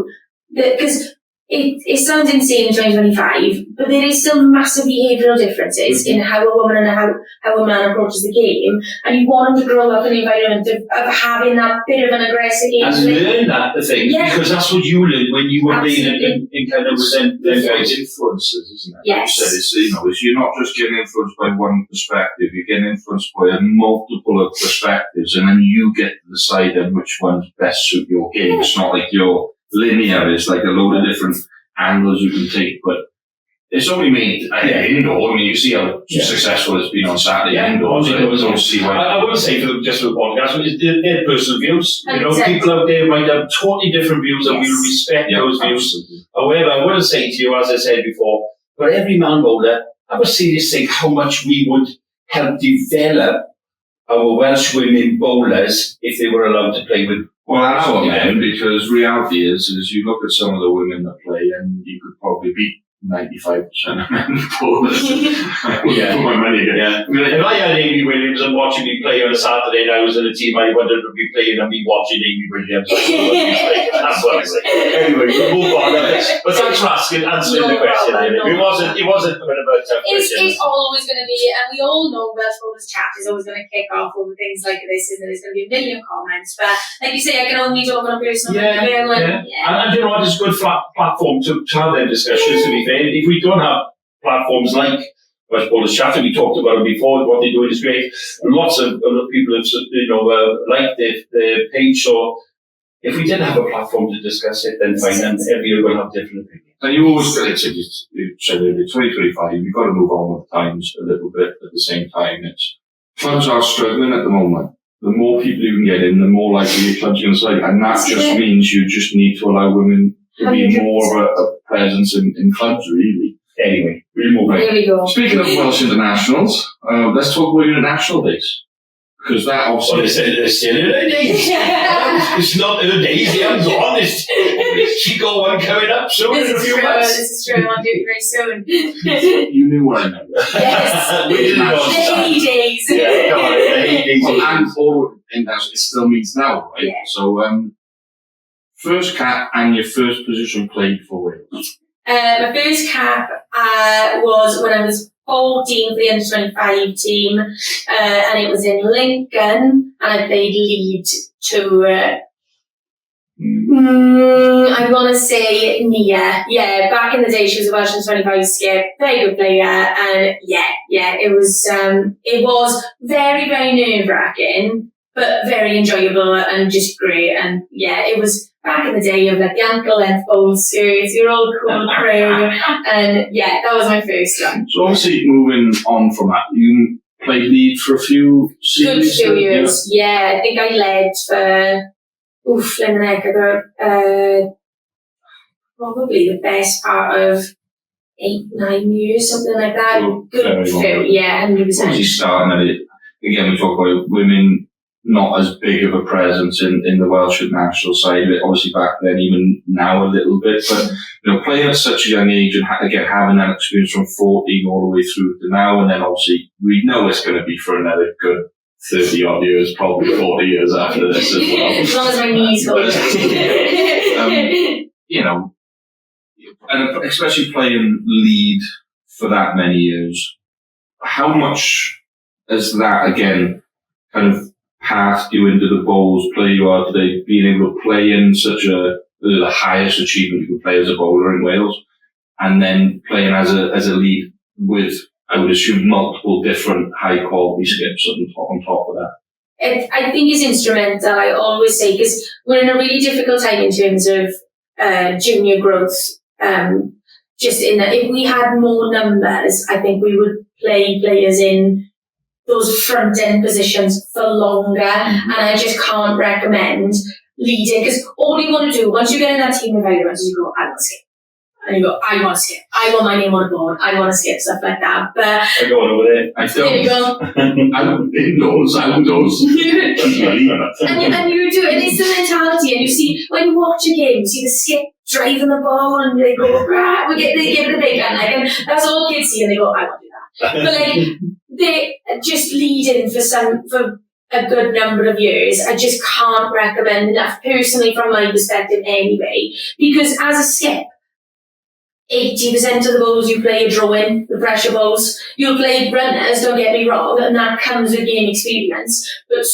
because it sounds insane in 2025, but there is still massive behavioural differences in how a woman and how a man approaches the game, and you want them to grow up in the environment of having that bit of an aggressive game.
And learn that, the thing, because that's what you learned when you were playing in kind of
the influences, isn't it?
Yes.
Like you said, it's you're not just getting influenced by one perspective, you're getting influenced by a multiple of perspectives, and then you get to decide on which ones best suit your game. It's not like you're linear, it's like a load of different angles you can take, but it's only made indoor. I mean, you see how successful it's been on Saturday indoors. I don't see why.
I would say just for the podcast, they're personal views. You know, people out there might have totally different views, and we respect those views. However, I want to say to you, as I said before, for every man bowler, have a serious think how much we would help develop our Welsh women bowlers if they were allowed to play with.
Well, our men, because reality is you look at some of the women that play, and you could probably beat 95% of men bowlers. Put my money again.
If I had Amy Williams and watching me play on a Saturday and I was in a team I wanted to be playing and me watching Amy Williams. That's what I say. Anyway, we'll move on. But thanks for answering the question. It wasn't a bit of a tough question.
It's always going to be, and we all know Welsh Bowlers Chat is always going to kick off over things like this, and there's going to be a million comments. But like you say, I can only talk on a personal level. And
you know what? It's a good platform to have them discussions, to be fair. If we don't have platforms like Welsh Bowlers Chat, we talked about it before, what they're doing is great. And lots of people have, liked the page. So if we didn't have a platform to discuss it, then fine, and everyone will have different opinions.
And you always got to, you said earlier, 2025, you've got to move on with times a little bit at the same time. Clubs are struggling at the moment. The more people you can get in, the more likely your club's going to say, and that just means you just need to allow women to be more of a presence in clubs, really.
Anyway, we'll move on.
There we go.
Speaking of Welsh internationals, let's talk about international days. Because that obviously...
They're still in her days. It's not her days, the hands on. She got one coming up soon in a few months.
This is true, I'll do it very soon.
You knew what I meant.
Yes.
We didn't know.
The heydays.
Yeah, come on, the heydays.
Well, and forward, it still means now, right?
Yeah.
So, first cap and your first position played for Wales.
My first cap was when I was 14 for the under-25 team, and it was in Lincoln, and I played lead to, I want to say Nia. Yeah, back in the day, she was a Welsh under-25 skip, very good player, and it was very, very nerve-wracking, but very enjoyable and just great, and it was back in the day of like the ankle length bowl skirts, your old cool crew, and that was my first one.
So obviously moving on from that, you played lead for a few seasons?
Good few years, I think I led for, probably the best part of 8-9 years, something like that.
So
good few, 100%.
Obviously starting at it, again we talk about women not as big of a presence in the Welsh national side of it, obviously back then, even now a little bit, but playing at such a young age and again having that experience from 14 all the way through to now, and then obviously we know it's going to be for another good 30 odd years, probably 40 years after this as well.
As long as my knees hold.
And especially playing lead for that many years, how much has that again kind of path you into the bowls play you are today, being able to play in such the highest achievement you can play as a bowler in Wales, and then playing as a lead with, I would assume, multiple different high quality skips on top of that?
I think it's instrumental, I always say, because we're in a really difficult time in terms of junior growth. Just in that, if we had more numbers, I think we would play players in those front end positions for longer, and I just can't recommend leading, because all you want to do once you get in that team environment is you go, I want to skip. And you go, I want to skip. I want my name on the board. I want to skip, stuff like that. But
I go over there.
I
there you
don't.
go.
Outdoors.
and you do it. And it's the mentality. And you see, when you watch a game, you see the skip driving the ball and they go, rah, they give it a big gun. Like, and that's all kids see and they go, I want to do that. But like, they just lead in for a good number of years. I just can't recommend enough, personally, from my perspective anyway, because as a skip, 80% of the bowls you play are drawing, the pressure bowls. You'll play runners, don't get me wrong, and that comes with game experience, but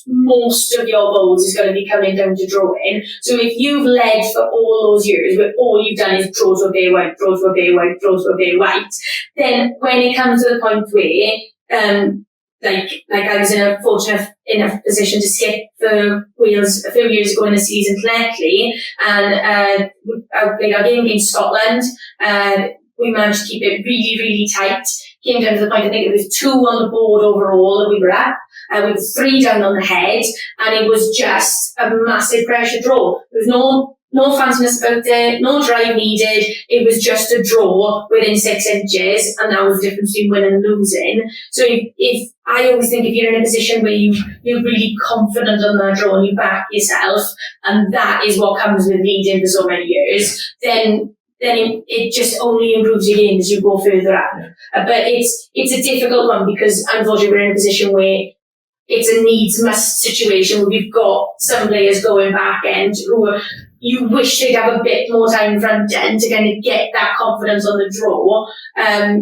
most of your bowls is going to be coming down to drawing. So if you've led for all those years, where all you've done is draw to a bare white, draw to a bare white, draw to a bare white, then when it comes to the point where, like I was fortunate enough position to skip for Wales a few years ago in the season correctly, and I played our game against Scotland. We managed to keep it really, really tight. Came down to the point, I think it was 2 on the board overall that we were at. We were 3 down on the head, and it was just a massive pressure draw. There was no fanciness about it, no drive needed. It was just a draw within 6 inches, and that was the difference between winning and losing. So if I always think if you're in a position where you're really confident on that draw and you back yourself, and that is what comes with leading for so many years, then it just only improves your game as you go further up. But it's a difficult one because unfortunately we're in a position where it's a needs-must situation where we've got some players going back end who you wish they'd have a bit more time front end to kind of get that confidence on the draw.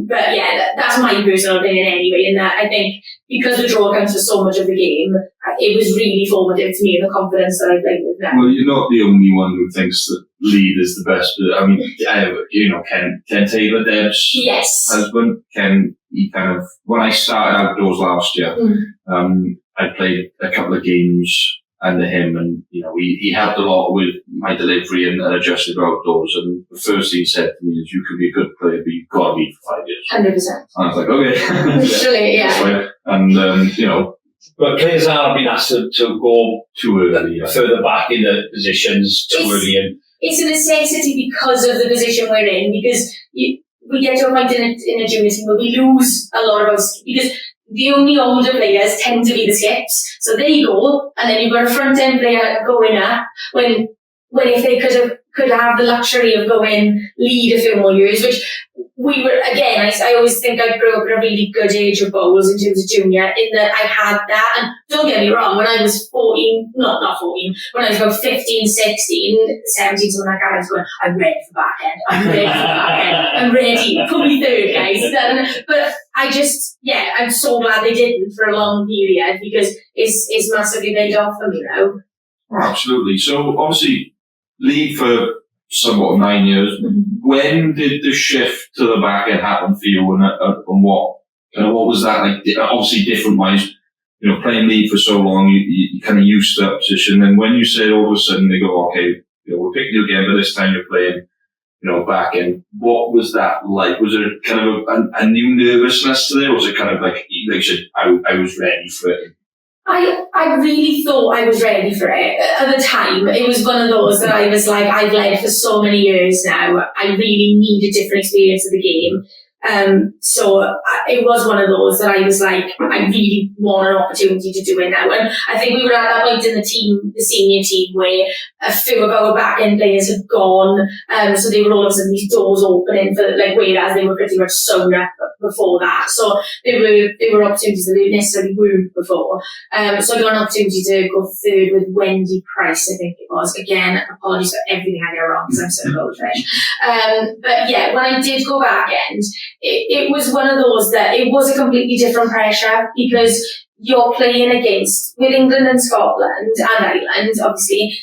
But yeah, that's my personal opinion anyway, in that I think because the draw counts for so much of the game, it was really formative to me and the confidence that I played with now.
Well, you're not the only one who thinks that lead is the best. I mean, Ken Taylor, Deb's husband, Ken, he kind of, when I started outdoors last year, I played a couple of games under him, and he helped a lot with my delivery and adjusted for outdoors. And the first thing he said to me is, "You can be a good player, but you've got to lead for 5 years."
100%.
And I was like, "Okay."
Literally, yeah.
And
but players are being asked to go
too early,
further back in the positions too early. And
it's a necessity because of the position we're in. Because we get to a point in a junior team where we lose a lot of us because the only older players tend to be the skips. So they go, and then you've got a front end player going up when if they could have the luxury of going lead a few more years, which we were, again, I always think I grew up in a really good age of bowls in terms of junior, in that I had that. And don't get me wrong, when I was 14, not 14, when I was about 15, 16, 17, something like that, I was going, I'm ready for back end. I'm ready for back end. I'm ready. Put me third, guys. But I'm so glad they didn't for a long period because it's massively paid off for me now.
Oh, absolutely. So obviously, lead for somewhat 9 years. When did the shift to the back end happen for you, and what was that like? Obviously, different wise. Playing lead for so long, you kind of used to that position. And when you say all of a sudden they go, okay, we'll pick you again, but this time you're playing, back end. What was that like? Was there kind of a new nervousness to there? Or was it kind of like you said, I was ready for it?
I really thought I was ready for it. At the time, it was one of those that I was like, I've led for so many years now. I really need a different experience of the game. So it was one of those that I was like, I really want an opportunity to do it now. And I think we were at that point in the team, the senior team, where a few of our back end players had gone. So they were all of a sudden these doors opening for whereas they were pretty much sewn up before that. So there were opportunities that they necessarily weren't before. So I got an opportunity to go third with Wendy Price, I think it was. Again, apologies for everything I get wrong because I'm so cold fresh. But yeah, when I did go back end, it was one of those that it was a completely different pressure because you're playing against, with England and Scotland and Ireland, obviously,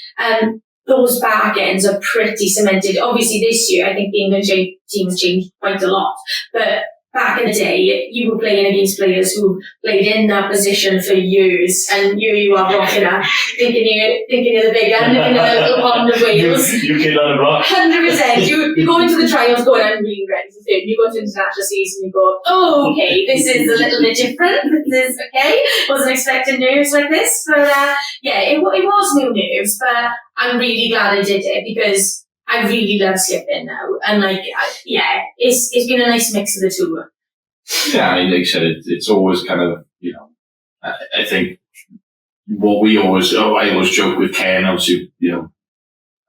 those back ends are pretty cemented. Obviously this year, I think the England team has changed quite a lot, but back in the day, you were playing against players who played in that position for years, and you are rocking up, thinking you're the big gun, thinking you're the little pond of Wales.
You kid on the rock.
100%. You go into the trials going, I'm really ready for third. You go into international season, you go, oh, okay, this is a little bit different. This is okay. Wasn't expecting nerves like this, but it was new nerves. But I'm really glad I did it because I really love skipping now. And it's been a nice mix of the two.
Yeah, I mean, like I said, it's always kind of, I think what I always joke with Ken, obviously,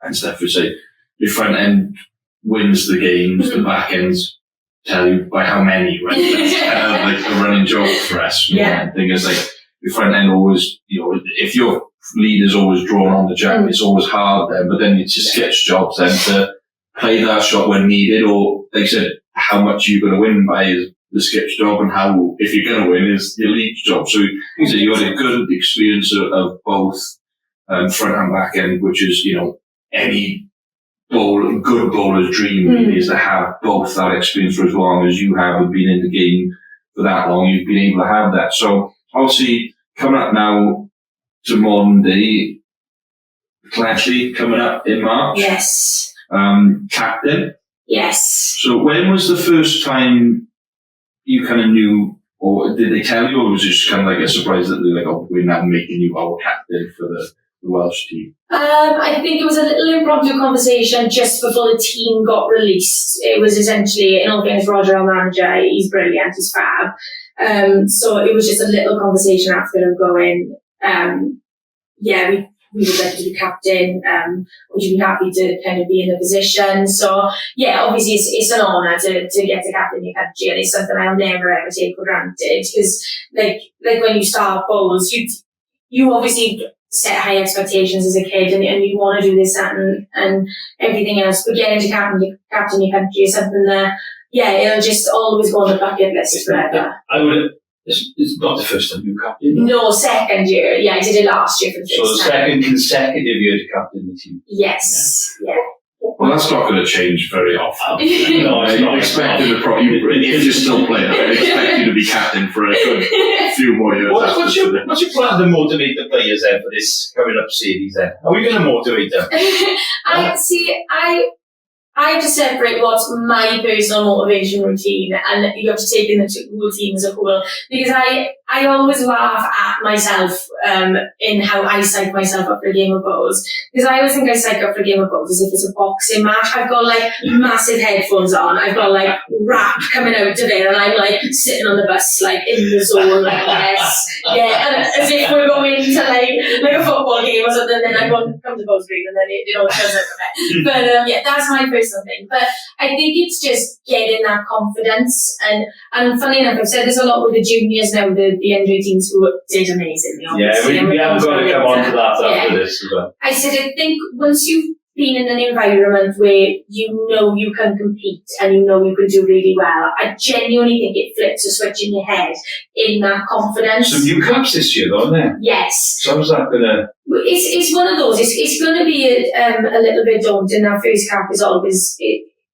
and stuff, we say, your front end wins the games, the back ends tell you by how many, right? That's kind of like a running joke for us.
Yeah.
The thing is, like, your front end always, if your lead is always drawn on the jack, it's always hard then, but then it's just sketch jobs then to play that shot when needed, or, like I said, how much you're going to win by is the sketch job, and how, if you're going to win, is your lead job. So you had a good experience of both front and back end, which is, any good bowler's dream really is to have both that experience for as long as you have and been in the game for that long. You've been able to have that. So obviously coming up now to modern day, Clashley coming up in March.
Yes.
Captain.
Yes.
So when was the first time you kind of knew, or did they tell you, or was it just kind of like a surprise that they're like, oh, we're now making you our captain for the Welsh team?
I think it was a little impromptu conversation just before the team got released. It was essentially, in all fairness, Roger, our manager, he's brilliant, he's fab. So it was just a little conversation after of going, we would like to be captain. Would you be happy to kind of be in the position? So yeah, obviously it's an honour to get to captain your country, and it's something I'll never ever take for granted, because like when you start bowls, you obviously set high expectations as a kid, and you want to do this, that, and everything else. But getting to captain your country is something that, it'll just always go on the bucket list forever.
It's not the first time you captain.
No, second year. Yeah, I did it last year for the first time.
So the second consecutive year to captain the team.
Yes. Yeah.
Well, that's not going to change very often.
No, it's not.
If you're still playing, I expect you to be captain for a good few more years.
What's your plan to motivate the players then for this coming up series then? Are we going to motivate them?
I have to separate what's my personal motivation routine, and you have to take in the whole team as a whole, because I always laugh at myself in how I psych myself up for a game of bowls, because I always think I psych up for a game of bowls as if it's a boxing match. I've got like massive headphones on, I've got like rap coming out of it, and I'm like sitting on the bus like in the zone like this, and as if we're going to like a football game or something, then I come to bowl screen and then it all turns out for me. But that's my personal thing. But I think it's just getting that confidence, and funny enough, I've said this a lot with the juniors now, the under 18s who did amazingly.
We haven't got to come on to that after this as well.
I said, I think once you've been in an environment where you know you can compete and you know you can do really well, I genuinely think it flips a switch in your head in that confidence.
Some new caps this year, though, isn't there?
Yes.
So how's that going to...
It's one of those. It's going to be a little bit daunting. That first cap is always...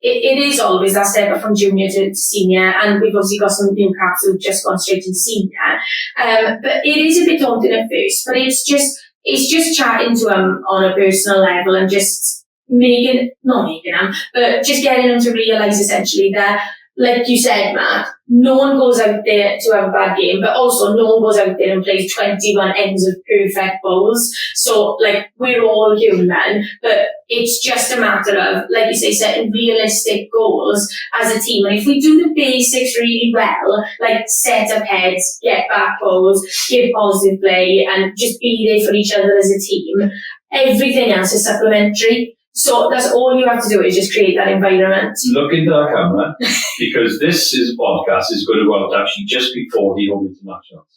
It is always that step up from junior to senior, and we've obviously got some new caps who've just gone straight into senior. But it is a bit daunting at first, but it's just chatting to them on a personal level and just not making them, but just getting them to realise essentially that, like you said, Matt, no one goes out there to have a bad game, but also no one goes out there and plays 21 ends of perfect bowls. So, like, we're all human, but it's just a matter of, like you say, setting realistic goals as a team. And if we do the basics really well, like set up heads, get back bowls, give positive play, and just be there for each other as a team, everything else is supplementary. So that's all you have to do is just create that environment.
Look into our camera, because this podcast is going to go out actually just before the Home Internationals.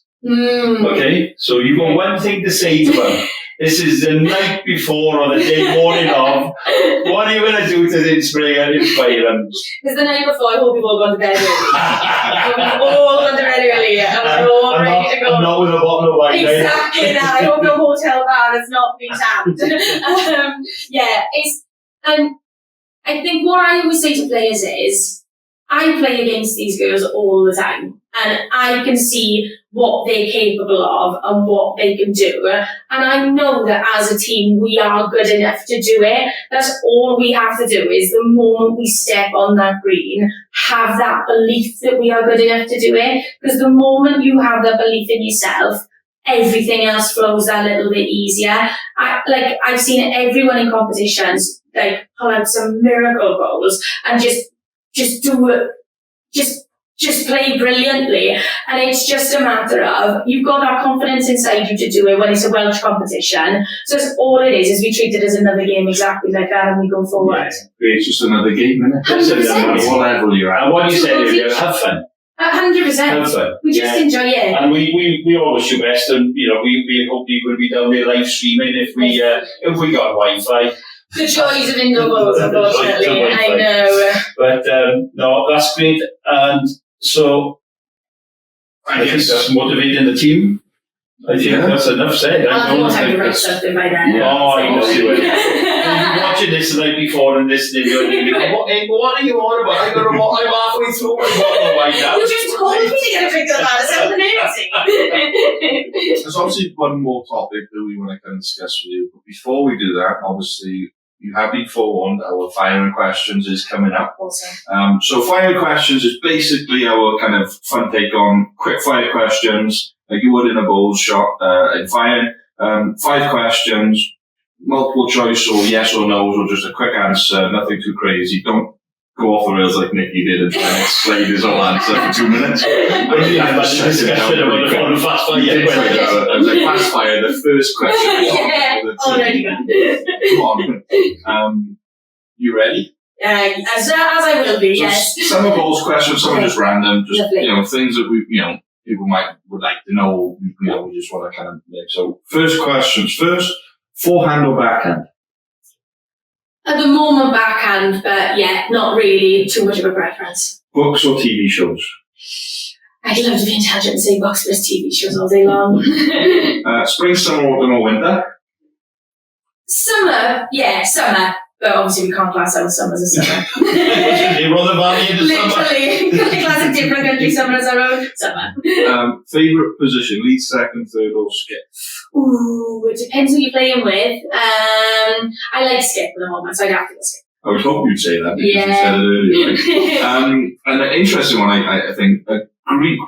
Okay? So you've got one thing to say to them. This is the night before or the day morning of. What are you going to do to inspire them?
It's the night before. I hope you've all gone to bed early. We've all gone to bed early and we're all ready to go.
Not with a bottle of wine.
Exactly that. I hope the hotel bar has not been tapped. And I think what I always say to players is, I play against these girls all the time, and I can see what they're capable of and what they can do. And I know that as a team, we are good enough to do it. That's all we have to do is the moment we step on that green, have that belief that we are good enough to do it. Because the moment you have that belief in yourself, everything else flows that little bit easier. I've seen everyone in competitions like pull out some miracle bowls and just do it, just play brilliantly. And it's just a matter of, you've got that confidence inside you to do it when it's a Welsh competition. So it's all it is we treat it as another game exactly like that, and we go forward.
Yeah, it's just another game, isn't it?
100%.
What level you're at.
And what you said earlier, have fun.
100%.
Have fun.
We just enjoy it.
And we always do best, and we hope people will be down there live streaming if we got Wi-Fi.
The joys of indoor bowls, unfortunately. I know.
But no, that's great. And so I think that's motivating the team. I think that's enough said.
I'll have more time to write something by then.
Yeah. Oh, I know you will. You're watching this the night before and listening, you're thinking, what are you on about? I'm halfway through my bottle of wine now.
You just told me to get a drink of that. It sounds amazing.
There's obviously one more topic that we want to kind of discuss with you. But before we do that, obviously, you have been forewarned, our firing questions is coming up.
Awesome.
So firing questions is basically our kind of fun take on quick fire questions, like you would in a bowls shot, in firing. 5 questions, multiple choice or yes or no, or just a quick answer, nothing too crazy. Don't go off the rails like Nicky did and try and explain his whole answer for 2 minutes.
I was discussion about the fast fire.
I was like, fast fire, the first question.
Yeah. Already gone.
Come on. You ready?
As I will be, yes.
Some of those questions, some are just random, just,
Lovely.
Things that people would like to know, we just want to kind of make. So, first questions first, forehand or backhand?
At the moment, backhand, but yeah, not really too much of a preference.
Books or TV shows?
I'd love to be in tangent and say books versus TV shows all day long.
Spring, summer, autumn or winter?
Summer, yeah, summer. But obviously we can't class our summer as a summer.
You run the valley in the summer.
Literally. Classic different country summer as our own. Summer.
Favourite position, lead, second, third or skip?
Ooh, it depends who you're playing with. I like skip at the moment, so I'd have to go skip.
I would hope you'd say that because you said it earlier. And an interesting one, I think,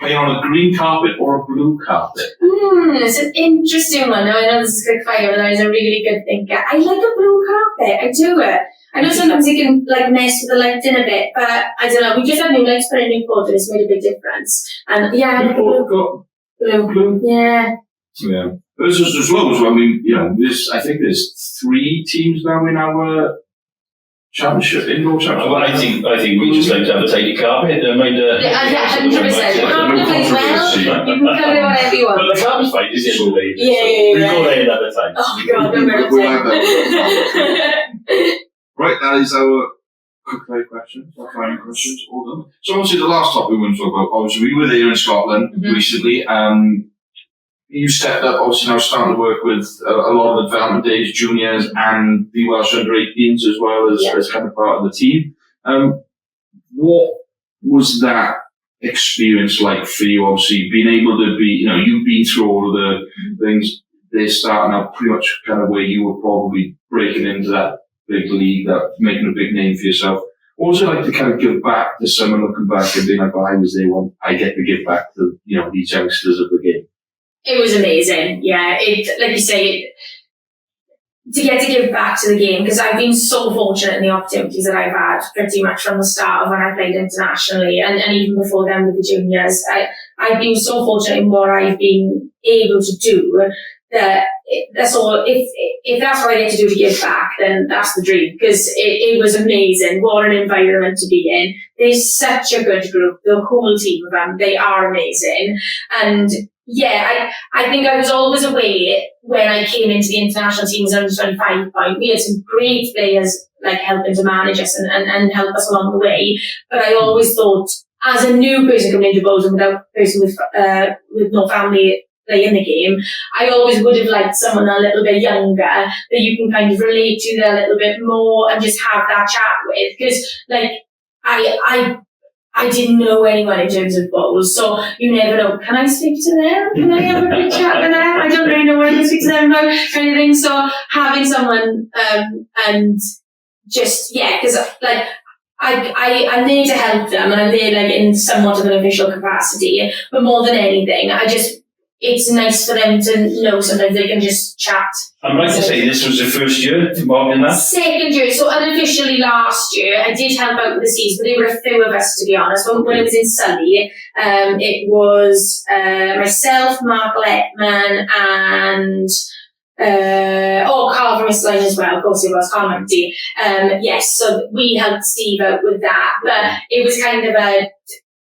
playing on a green carpet or a blue carpet?
It's an interesting one. Now, I know this is quick fire, but I was a really good thinker. I like a blue carpet. I do it. I know sometimes it can mess with the lighting a bit, but I don't know. We just had new lights put in new port and it's made a big difference. And yeah, I like blue. Blue. Yeah.
Yeah. There's loads. I mean, I think there's 3 teams now in our championship, indoor championship.
Well, I think we just like to have a tidy carpet. I mind,
100%. Carpet plays well. You can colour it whatever you want.
Well, the carpet's fine, is it?
Yeah.
We'll go there another time.
Oh, God,
we'll have that. Right, that is our quick fire questions, our final questions, all done. So obviously the last topic we want to talk about, obviously we were there in Scotland recently. You stepped up, obviously now starting to work with a lot of the development days, juniors and the Welsh under-18s as well as kind of part of the team. What was that experience like for you? Obviously being able to be, you've been through all of the things. They're starting out pretty much kind of where you were probably breaking into that big league, that making a big name for yourself. What was it like to kind of give back to someone looking back and being like, I was there when I get to give back to, these youngsters of the game?
It was amazing. Yeah. Like you say, to get to give back to the game, because I've been so fortunate in the opportunities that I've had pretty much from the start of when I played internationally and even before then with the juniors. I've been so fortunate in what I've been able to do that that's all. If that's what I get to do to give back, then that's the dream, because it was amazing. What an environment to be in. There's such a good group, the whole team of them. They are amazing. And yeah, I think I was always away when I came into the international teams under 25 point. We had some great players helping to manage us and help us along the way. But I always thought, as a new person coming into bowls and without a person with no family playing the game, I always would have liked someone a little bit younger that you can kind of relate to a little bit more and just have that chat with. Because I didn't know anyone in terms of bowls, so you never know. Can I speak to them? Can I have a quick chat with them? I don't really know what I can speak to them about or anything. So having someone and just because I'm there to help them and I'm there in somewhat of an official capacity. But more than anything, it's nice for them to know sometimes they can just chat.
I'm right to say this was the first year involved in that?
Second year, so unofficially last year, I did help out with the C's, but there were a few of us, to be honest. When I was in Sully, it was myself, Mark Letman, and Carl from his line as well, of course it was, Carl Monty. Yes, so we helped Steve out with that, but it was kind of a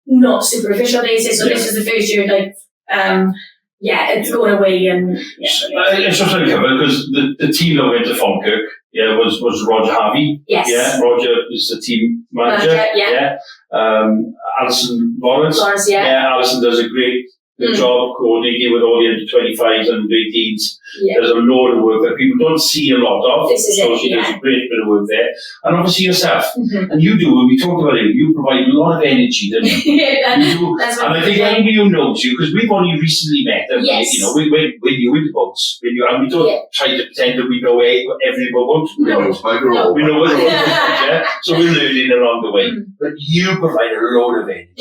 not super official basis, so this was the first year, like, it's going away and...
It's just really covered because the team that went to Falkirk was Roger Harvey.
Yes.
Yeah, Roger is the team manager. Alison Lawrence. Alison does a great job coordinating with all the under-25s and under-18s. There's a load of work that people don't see a lot of. She does a great bit of work there. And obviously yourself. And you do, when we talked about it, you provide a lot of energy, don't you? You do. And I think anybody who knows you, because we've only recently met, when you were in the boats, and we don't try to pretend that we know everything about boats. We know what the boats, so we're learning along the way. But you provide a load of energy.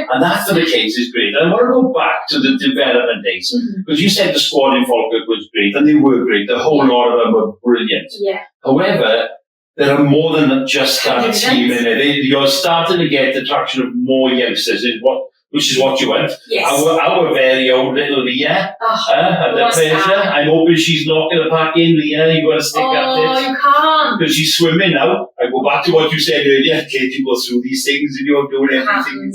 And that for the kids is great. And I want to go back to the development days, because you said the squad in Falkirk was great, and they were great. The whole lot of them were brilliant. However, there are more than just that team in it. You're starting to get the traction of more youngsters, which is what you want. Our very own little Leah, at the pleasure. I'm hoping she's not going to pack in, Leah. You've got to stick at it.
Oh, you can't.
Because she's swimming now. I go back to what you said earlier. Kate, you go through these things and you're doing everything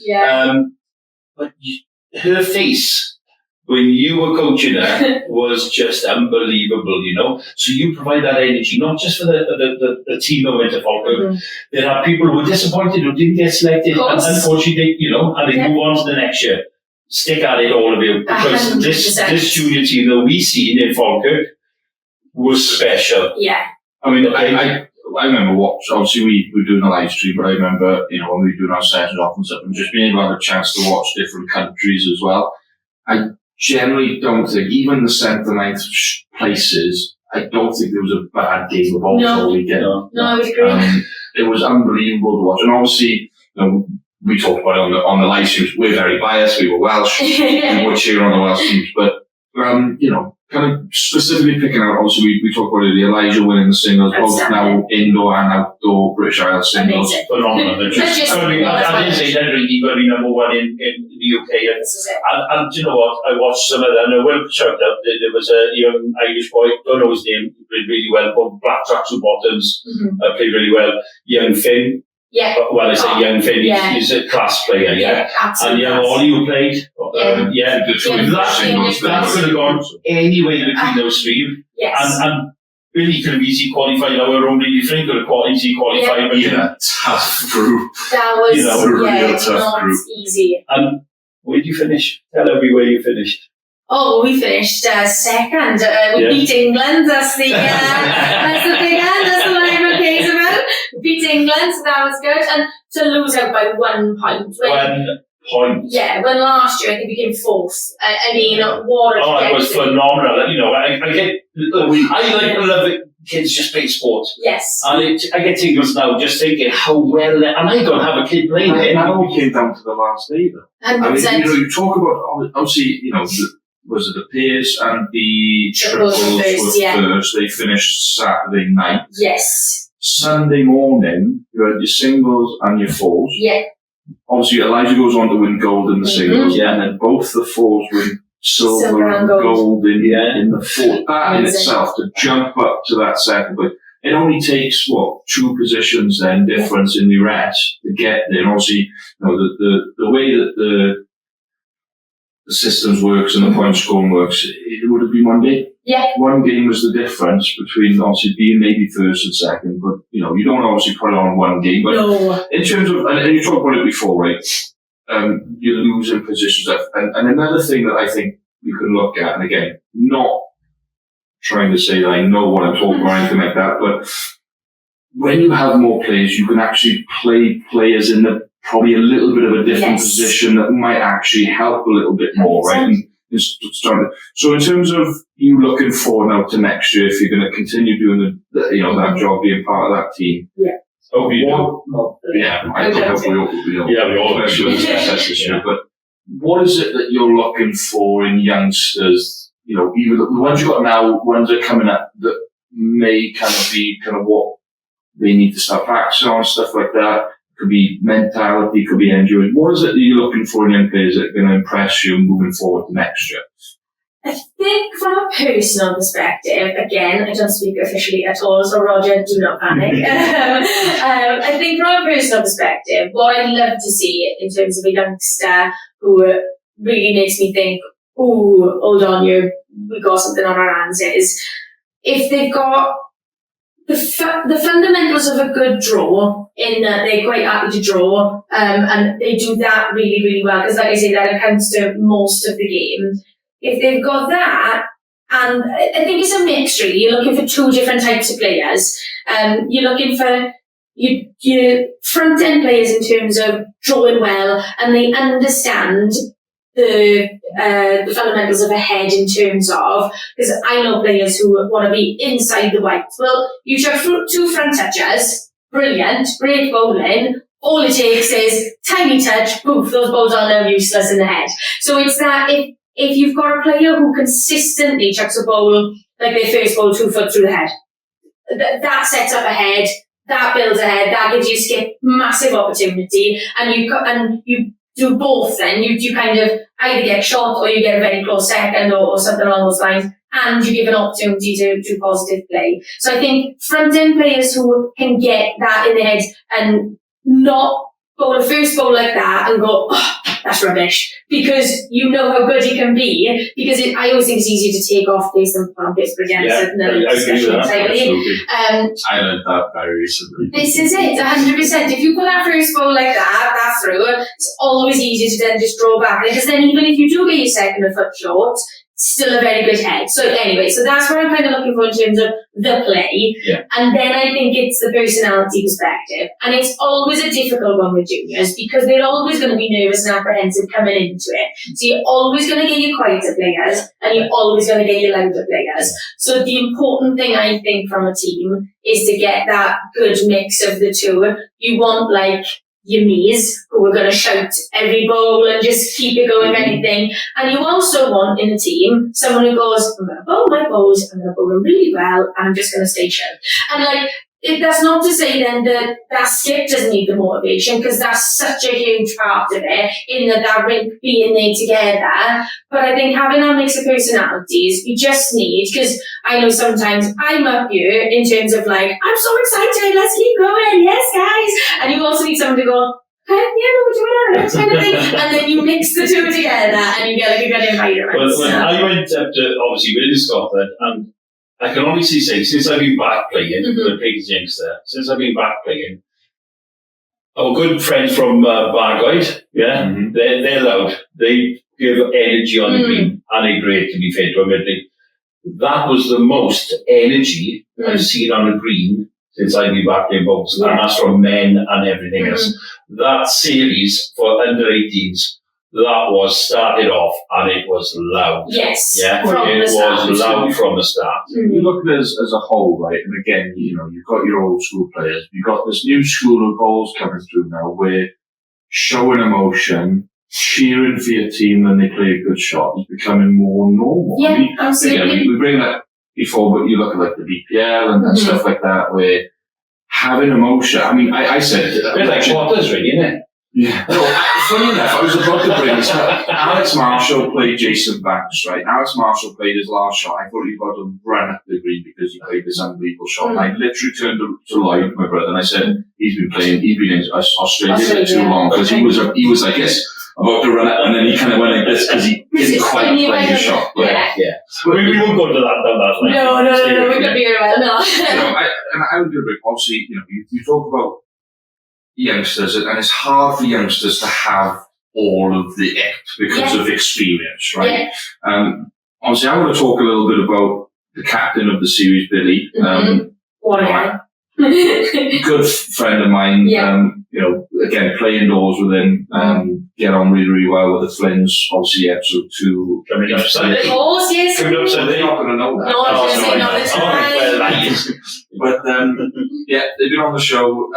you do. But her face, when you were coaching her, was just unbelievable, So you provide that energy, not just for the team that went to Falkirk. There are people who were disappointed who didn't get selected, and unfortunately, and they move on to the next year. Stick at it, all of you, because this junior team that we seen in Falkirk was special.
I mean, I remember obviously we were doing a live stream, but I remember, when we were doing our sessions off and stuff, and just being able to have a chance to watch different countries as well. I generally don't think, even the 7th and 9th places, I don't think there was a bad game of bowls all weekend.
No, I would agree.
It was unbelievable to watch. And obviously, we talked about it on the live streams, we're very biased, we were Welsh, and we're cheering on the Welsh teams. But, kind of specifically picking out, obviously we talked about it, Elijah winning the singles, both now indoor and outdoor British Isles singles.
Phenomenal. I didn't say that you've got to be number one in the UK. And do you know what? I watched some of that, and I will shout out, there was a young Irish boy, don't know his name, played really well, but black tracksuit bottoms, played really well. Young Finn. Well, I say young Finn, he's a class player, and young Ollie who played, that could have gone anywhere between those three. And really could have easily qualified our own really Frank could have easily qualified. But
tough group.
That was
a real tough group.
Easy.
And where did you finish? Tell everybody where you finished.
Oh, we finished second. We beat England. That's the that's the big end. That's the line of case about. Beat England, so that was good. And to lose out by 1 point.
1 point.
Yeah, when last year I think we came fourth. I mean, what a
it was phenomenal. I love it. Kids just play sport.
Yes.
And I get tingles now just thinking how well, and I don't have a kid playing it.
And that all came down to the last day though.
100%.
I mean, you talk about, obviously, was it the pairs and the triples were first? They finished Saturday night.
Yes.
Sunday morning, you had your singles and your fours. Obviously, Elijah goes on to win gold in the singles, and then both the fours win silver and gold in the fours. That in itself, to jump up to that second place, it only takes, 2 positions then difference in the rest to get there. And obviously, the way that the systems works and the point scoring works, it would have been one day. One game was the difference between obviously being maybe first and second, but you don't obviously put it on one game. But in terms of, and you talked about it before, right? You're losing positions. And another thing that I think you can look at, and again, not trying to say that I know what I'm talking about or anything like that, but when you have more players, you can actually play players in probably a little bit of a different position that might actually help a little bit more, right? And so in terms of you looking forward now to next year, if you're going to continue doing that job, being part of that team.
Hope you do.
I hope we all do.
We all
especially with the success this year. But what is it that you're looking for in youngsters? You know, even the ones you've got now, ones that are coming up that may kind of be kind of what they need to start practicing on, stuff like that. It could be mentality, it could be endurance. What is it that you're looking for in young players that are going to impress you moving forward to next year?
I think from a personal perspective, again, I don't speak officially at all, so Roger, do not panic. I think from a personal perspective, what I'd love to see in terms of a youngster who really makes me think, ooh, hold on, we got something on our hands, is if they've got the fundamentals of a good draw, in that they're quite happy to draw, and they do that really, really well, because like I say, that accounts to most of the game. If they've got that, and I think it's a mix really, you're looking for two different types of players. You're looking for your front end players in terms of drawing well, and they understand the fundamentals of a head in terms of, because I know players who want to be inside the white. Well, you chuck two front touchers, brilliant, great bowling. All it takes is tiny touch, poof, those balls are now useless in the head. So it's that if you've got a player who consistently chucks a bowl, like their first bowl 2 foot through the head, that sets up a head, that builds a head, that gives you skip massive opportunity, and you do both then. You kind of either get shot or you get a very close second or something along those lines, and you give an opportunity to positive play. So I think front end players who can get that in their head and not bowl a first bowl like that and go, oh, that's rubbish, because you know how good he can be, because I always think it's easier to take off based on paper against it than a discussion entirely.
I learned that very recently.
This is it, 100%. If you put that first bowl like that through, it's always easier to then just draw back, because then even if you do get your second a foot short, still a very good head. So anyway, so that's what I'm kind of looking for in terms of the play.
Yeah.
And then I think it's the personality perspective. And it's always a difficult one with juniors, because they're always going to be nervous and apprehensive coming into it. So you're always going to get your quieter players and you're always going to get your louder players. So the important thing I think from a team is to get that good mix of the two. You want like your me's who are going to shout every bowl and just keep it going with anything. And you also want in a team someone who goes, I'm going to bowl my bowls, I'm going to bowl them really well, and I'm just going to stay chill. And like, that's not to say then that skip doesn't need the motivation, because that's such a huge part of it, in that rink being there together. But I think having that mix of personalities, you just need, because I know sometimes I'm up here in terms of like, I'm so excited, let's keep going, yes guys. And you also need someone to go, okay, yeah, no, we're doing it, kind of thing. And then you mix the two together and you get like a good environment.
Well, when I went up to, obviously, we're in Scotland, and I can honestly say, since I've been back playing, I played as a youngster, since I've been back playing, our good friends from Bargoed, they're loud. They give energy on the green, and they're great, to be fair to them. That was the most energy I've seen on the green since I've been back playing bowls, and that's from men and everything else. That series for under 18s, that was started off and it was loud.
Yes.
Yeah. It was loud from the start.
You look at it as a whole, right? And again, you know, you've got your old school players. You've got this new school of bowls coming through now where showing emotion, cheering for your team when they play a good shot is becoming more normal.
Yeah,
I mean,
absolutely.
Again, we bring that before, but you look at like the BPL and stuff like that where having emotion, I mean, I said...
It's like quarters, really, isn't it?
Yeah. No, funny enough, I was about to bring this up. Alex Marshall played Jason Banks, right? Alex Marshall played his last shot. I thought he got to run up the green because he played this unbelievable shot. And I literally turned to Lloyd, my brother, and I said, he's been in Australia for too long, because he was like this, about to run it, and then he kind of went like this because he didn't quite play his shot.
Yeah.
We won't go to that down that line.
No, we're going to be around. No.
I would agree. Obviously, you know, you talk about youngsters, and it's hard for youngsters to have all of the it because of experience, right?
Yeah.
Obviously, I want to talk a little bit about the captain of the series, Billy.
What a guy.
Good friend of mine.
Yeah.
You know, again, play indoors with him. Get on really, really well with the Flins. Obviously, episode 2
coming up Sunday.
Of course, yes.
Coming up Sunday.
They're not going to know that.
No, I'm going to say not this time.
Well, that is.
But yeah, they've been on the show.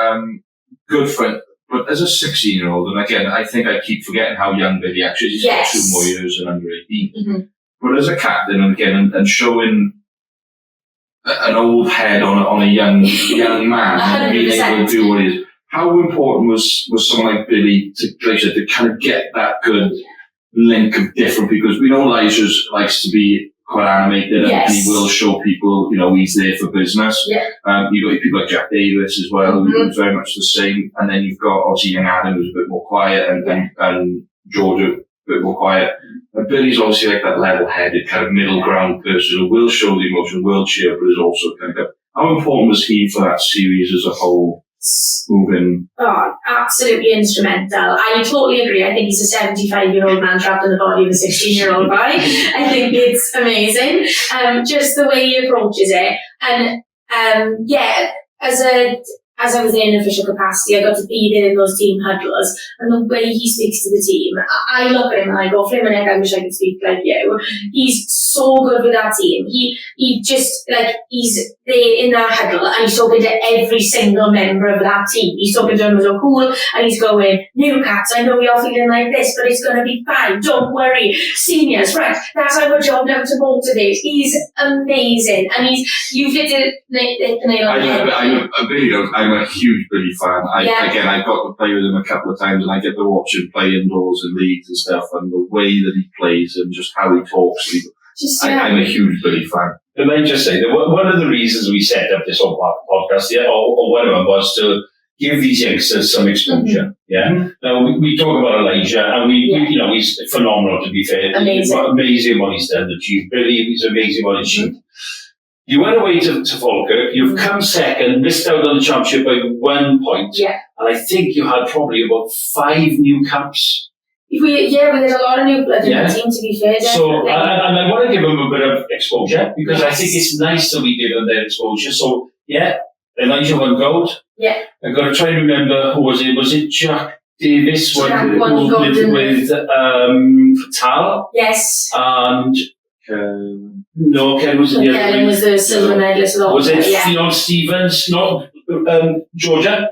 Good friend. But as a 16-year-old, and again, I think I keep forgetting how young Billy actually is. He's got 2 more years and under 18.
Mm-hmm.
But as a captain, and again, and showing an old head on a young man and being able to do what he is, how important was someone like Billy to kind of get that good link of different, because we know Elijah likes to be quite animated and he will show people, he's there for business.
Yeah.
You've got people like Jack Davis as well, who's very much the same. And then you've got obviously young Adam, who's a bit more quiet, and George a bit more quiet. And Billy's obviously like that level-headed kind of middle ground person who will show the emotion, will cheer, but is also kind of, how important was he for that series as a whole? Moving.
Oh, absolutely instrumental. I totally agree. I think he's a 75-year-old man trapped in the body of a 16-year-old boy. I think it's amazing. Just the way he approaches it. And, as I was in an official capacity, I got to be there in those team huddles, and the way he speaks to the team, I look at him and I go, flipping heck, I wish I could speak like you. He's so good with that team. He just, he's there in that huddle, and he's talking to every single member of that team. He's talking to them as a cool, and he's going, new cats, I know you're feeling like this, but it's going to be fine. Don't worry. Seniors, right, that's our job now to motivate. He's amazing. And you've hit the nail on the head.
I'm a huge Billy fan. Again, I've got to play with him a couple of times, and I get to watch him play indoors in leagues and stuff, and the way that he plays and just how he talks. I'm a huge Billy fan.
And I just say that one of the reasons we set up this whole podcast, or one of them, was to give these youngsters some exposure. Mm-hmm. Yeah. Mm-hmm. Now we talk about Elijah, and he's phenomenal, to be fair. Amazing what he's done. Billy, he's amazing what he's achieved. You went away to Falkirk, you've come second, missed out on the championship by 1 point. Yeah. And I think you had probably about 5 new caps.
We had a lot of new blood in the team, to be fair.
So, and I want to give them a bit of exposure, because I think it's nice that we give them their exposure. So, Elijah won gold. Yeah. I've got to try and remember, who was it? Was it Jack Davis?
Jack won gold
with Tal?
Yes.
And... no, Ken was the other.
Ken was the silver medalist.
Was it Fionn Stevens? Not Georgia?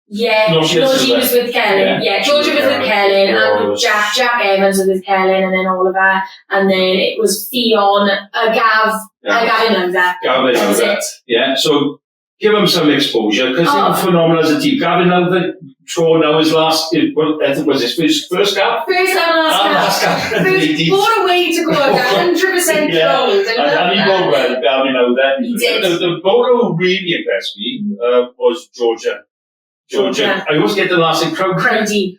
Yeah, Georgie was with Kellen. Yeah, Georgia was with Kellen, and Jack Evans was with Kellen, and then Oliver, and then it was Fionn, Gavin Lowther.
Gavin Lowther. Yeah, so give him some exposure, because they're phenomenal as a team. Gavin Lowther, now his last, I think was his first cap?
First and last cap. What a way to go, 100% gold.
And he bowled well, Gavin Lowther.
He did.
The bowler who really impressed me was Georgia. I always get the last name, Crowdy.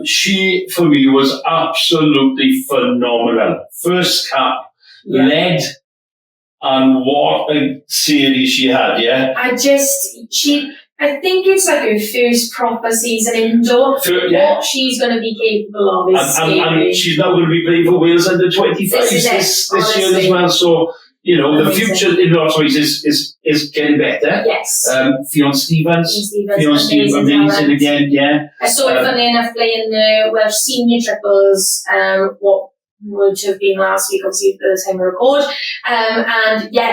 She, for me, was absolutely phenomenal. First cap, led, and what a series she had, yeah?
I think it's like her first proper season indoor. What she's going to be capable of is
and she's now going to be playing for Wales under 25s this year as well. So, the future in lots of ways is getting better.
Yes.
Fionn Stevens, amazing again, yeah.
I saw it, funny enough, playing the Welsh senior triples, what would have been last week, obviously, by the time we record.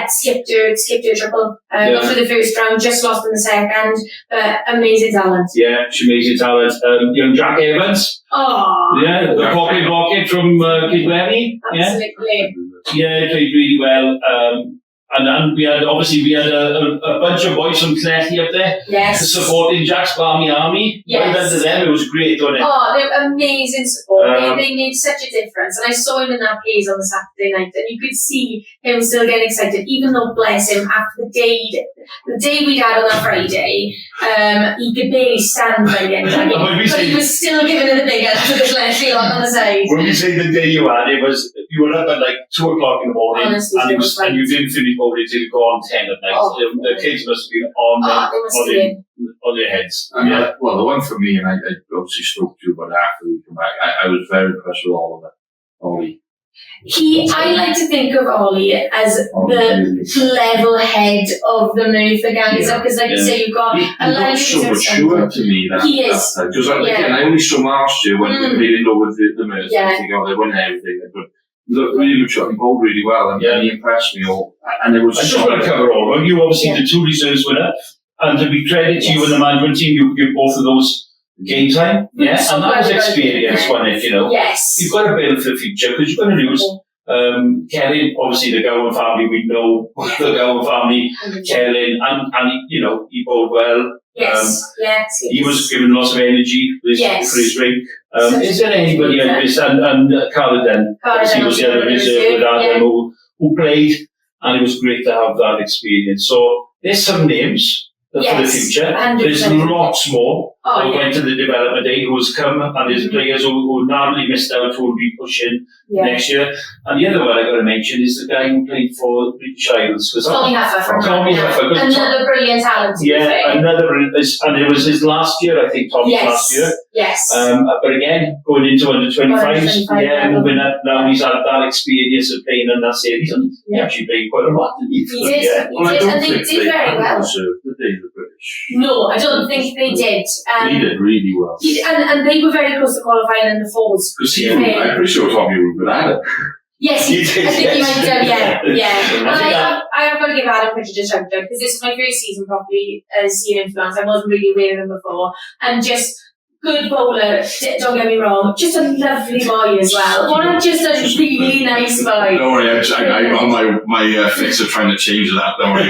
Skipped her triple. Got through the first round, just lost in the second, but amazing talent.
Yeah, she's amazing talent. Young Jack Evans.
Oh.
Yeah, the pocket rocket from Kidwelly.
Absolutely.
Yeah, played really well. And then we had a bunch of boys from Connecticut up there.
Yes.
Supporting Jack's Barmy Army.
Yes.
Well done to them, it was great, wasn't it?
Oh, they're amazing support. They made such a difference. And I saw him in that place on the Saturday night, and you could see him still getting excited, even though, bless him, after the day we'd had on that Friday, he could barely stand by the end of the game. But he was still giving it a big hand to the fleshy lot on the side.
When we say the day you had, you were up at 2 o'clock in the morning.
Honestly,
and you didn't finish bowling until you go on 10 at night. The kids must have been on their heads.
Well, the one for me, and I obviously spoke to you about after we come back, I was very impressed with Ollie.
I like to think of Ollie as the level head of the Merthyr gangs, because like you say, you've got a lot of
so mature to me.
He is.
Because again, I only saw him last year when they played indoor with the Merthyr. They won everything. But looked really mature and bowled really well, and he impressed me all. And it was.
I just want to cover all of them. You obviously the 2 reserves winner. And to be credit to you and the management team, you give both of those game time. Yeah,
So
and that was
glad you got
experience,
it.
wasn't it? You know,
Yes.
you've got to build for the future because you're going to lose. Kellen, obviously the Gowan family, we know the Gowan family, Kellen, and you know, he bowled well.
Yes.
He was given lots of energy for his ring. Is there anybody like this? And Carlden, obviously was the other reserve with Adam who played, and it was great to have that experience. So there's some names for the future.
100%.
There's lots more who went to the development day, who's come, and there's players who narrowly missed out who will be pushing next year. And the other one I got to mention is the guy who played for British Isles.
Tommy Huffer. Another brilliant talent.
Another, and it was his last year, I think, Tommy's last year.
Yes.
But again, going into under 25s, moving up now, he's had that experience of playing in that series, and he actually played quite a lot.
He did, and they did very well.
The British.
No, I don't think they did.
He did really well.
And they were very close to qualifying in the falls.
I'm pretty sure Tommy was good at it.
Yes, I think he might have done, And I have got to give Adam credit to shout out because this was my first season properly as senior influence. I wasn't really aware of him before. And just good bowler, don't get me wrong, just a lovely boy as well. Just a really nice boy.
Don't worry, I'm on my fix of trying to change that. Don't worry.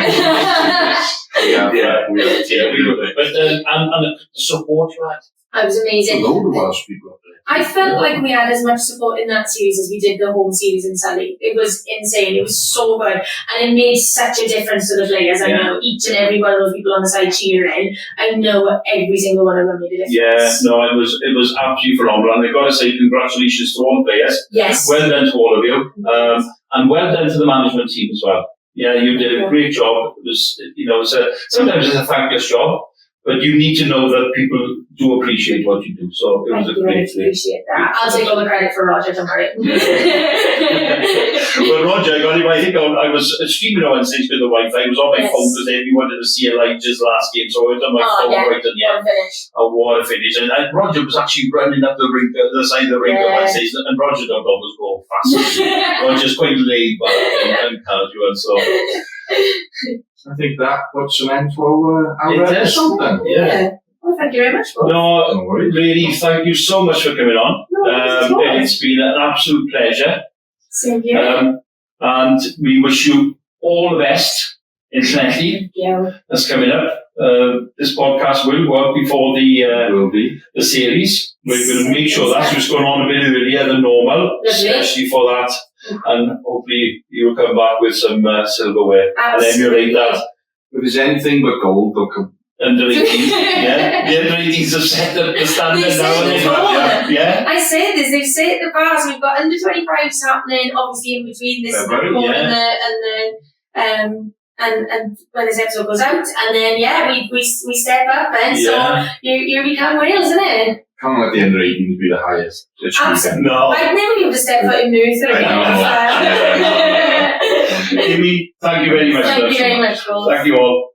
we were.
But and the support you had.
I was amazing.
A load of Welsh people up there.
I felt like we had as much support in that series as we did the home series in Surrey. It was insane. It was so good. And it made such a difference to the players. I know each and every one of those people on the side cheering. I know every single one of them made a difference.
Yeah, no, it was absolutely phenomenal. And I've got to say congratulations to all the players.
Yes.
Well done to all of you. And well done to the management team as well. Yeah, you did a great job. It was, sometimes it's a thankless job, but you need to know that people do appreciate what you do. So it was a great thing.
I appreciate that. I'll take all the credit for Roger, don't worry.
Well, Roger, I think I was streaming on stage with the Wi-Fi. I was on my phone because everybody wanted to see Elijah's last game, so I was on my phone right at the end. What a finish. And Roger was actually running up the ring, the side of the ring at one stage, and Roger don't always go fast. Roger's quite laid back and casual, so...
I think that puts an end to our episode then.
Yeah. Well, thank you very much, Paul.
No, really, thank you so much for coming on. It's been an absolute pleasure.
Same here.
And we wish you all the best, incidentally. That's coming up. This podcast will work before the series. We're going to make sure that's just going on a bit earlier than normal, especially for that. And hopefully you'll come back with some silverware and emulate that.
If there's anything but gold, they'll come.
Under 18s, the under 18s have set the standard now.
I say this, they've set the bars. We've got under 25s happening, obviously in between this and when this episode goes out, and then we step up, and so you become Wales, isn't it?
Can't let the under 18s be the highest.
No,
I'd never be able to step foot in Merthyr again.
Amy, thank you very much.
Thank you very much, Paul.
Thank you all.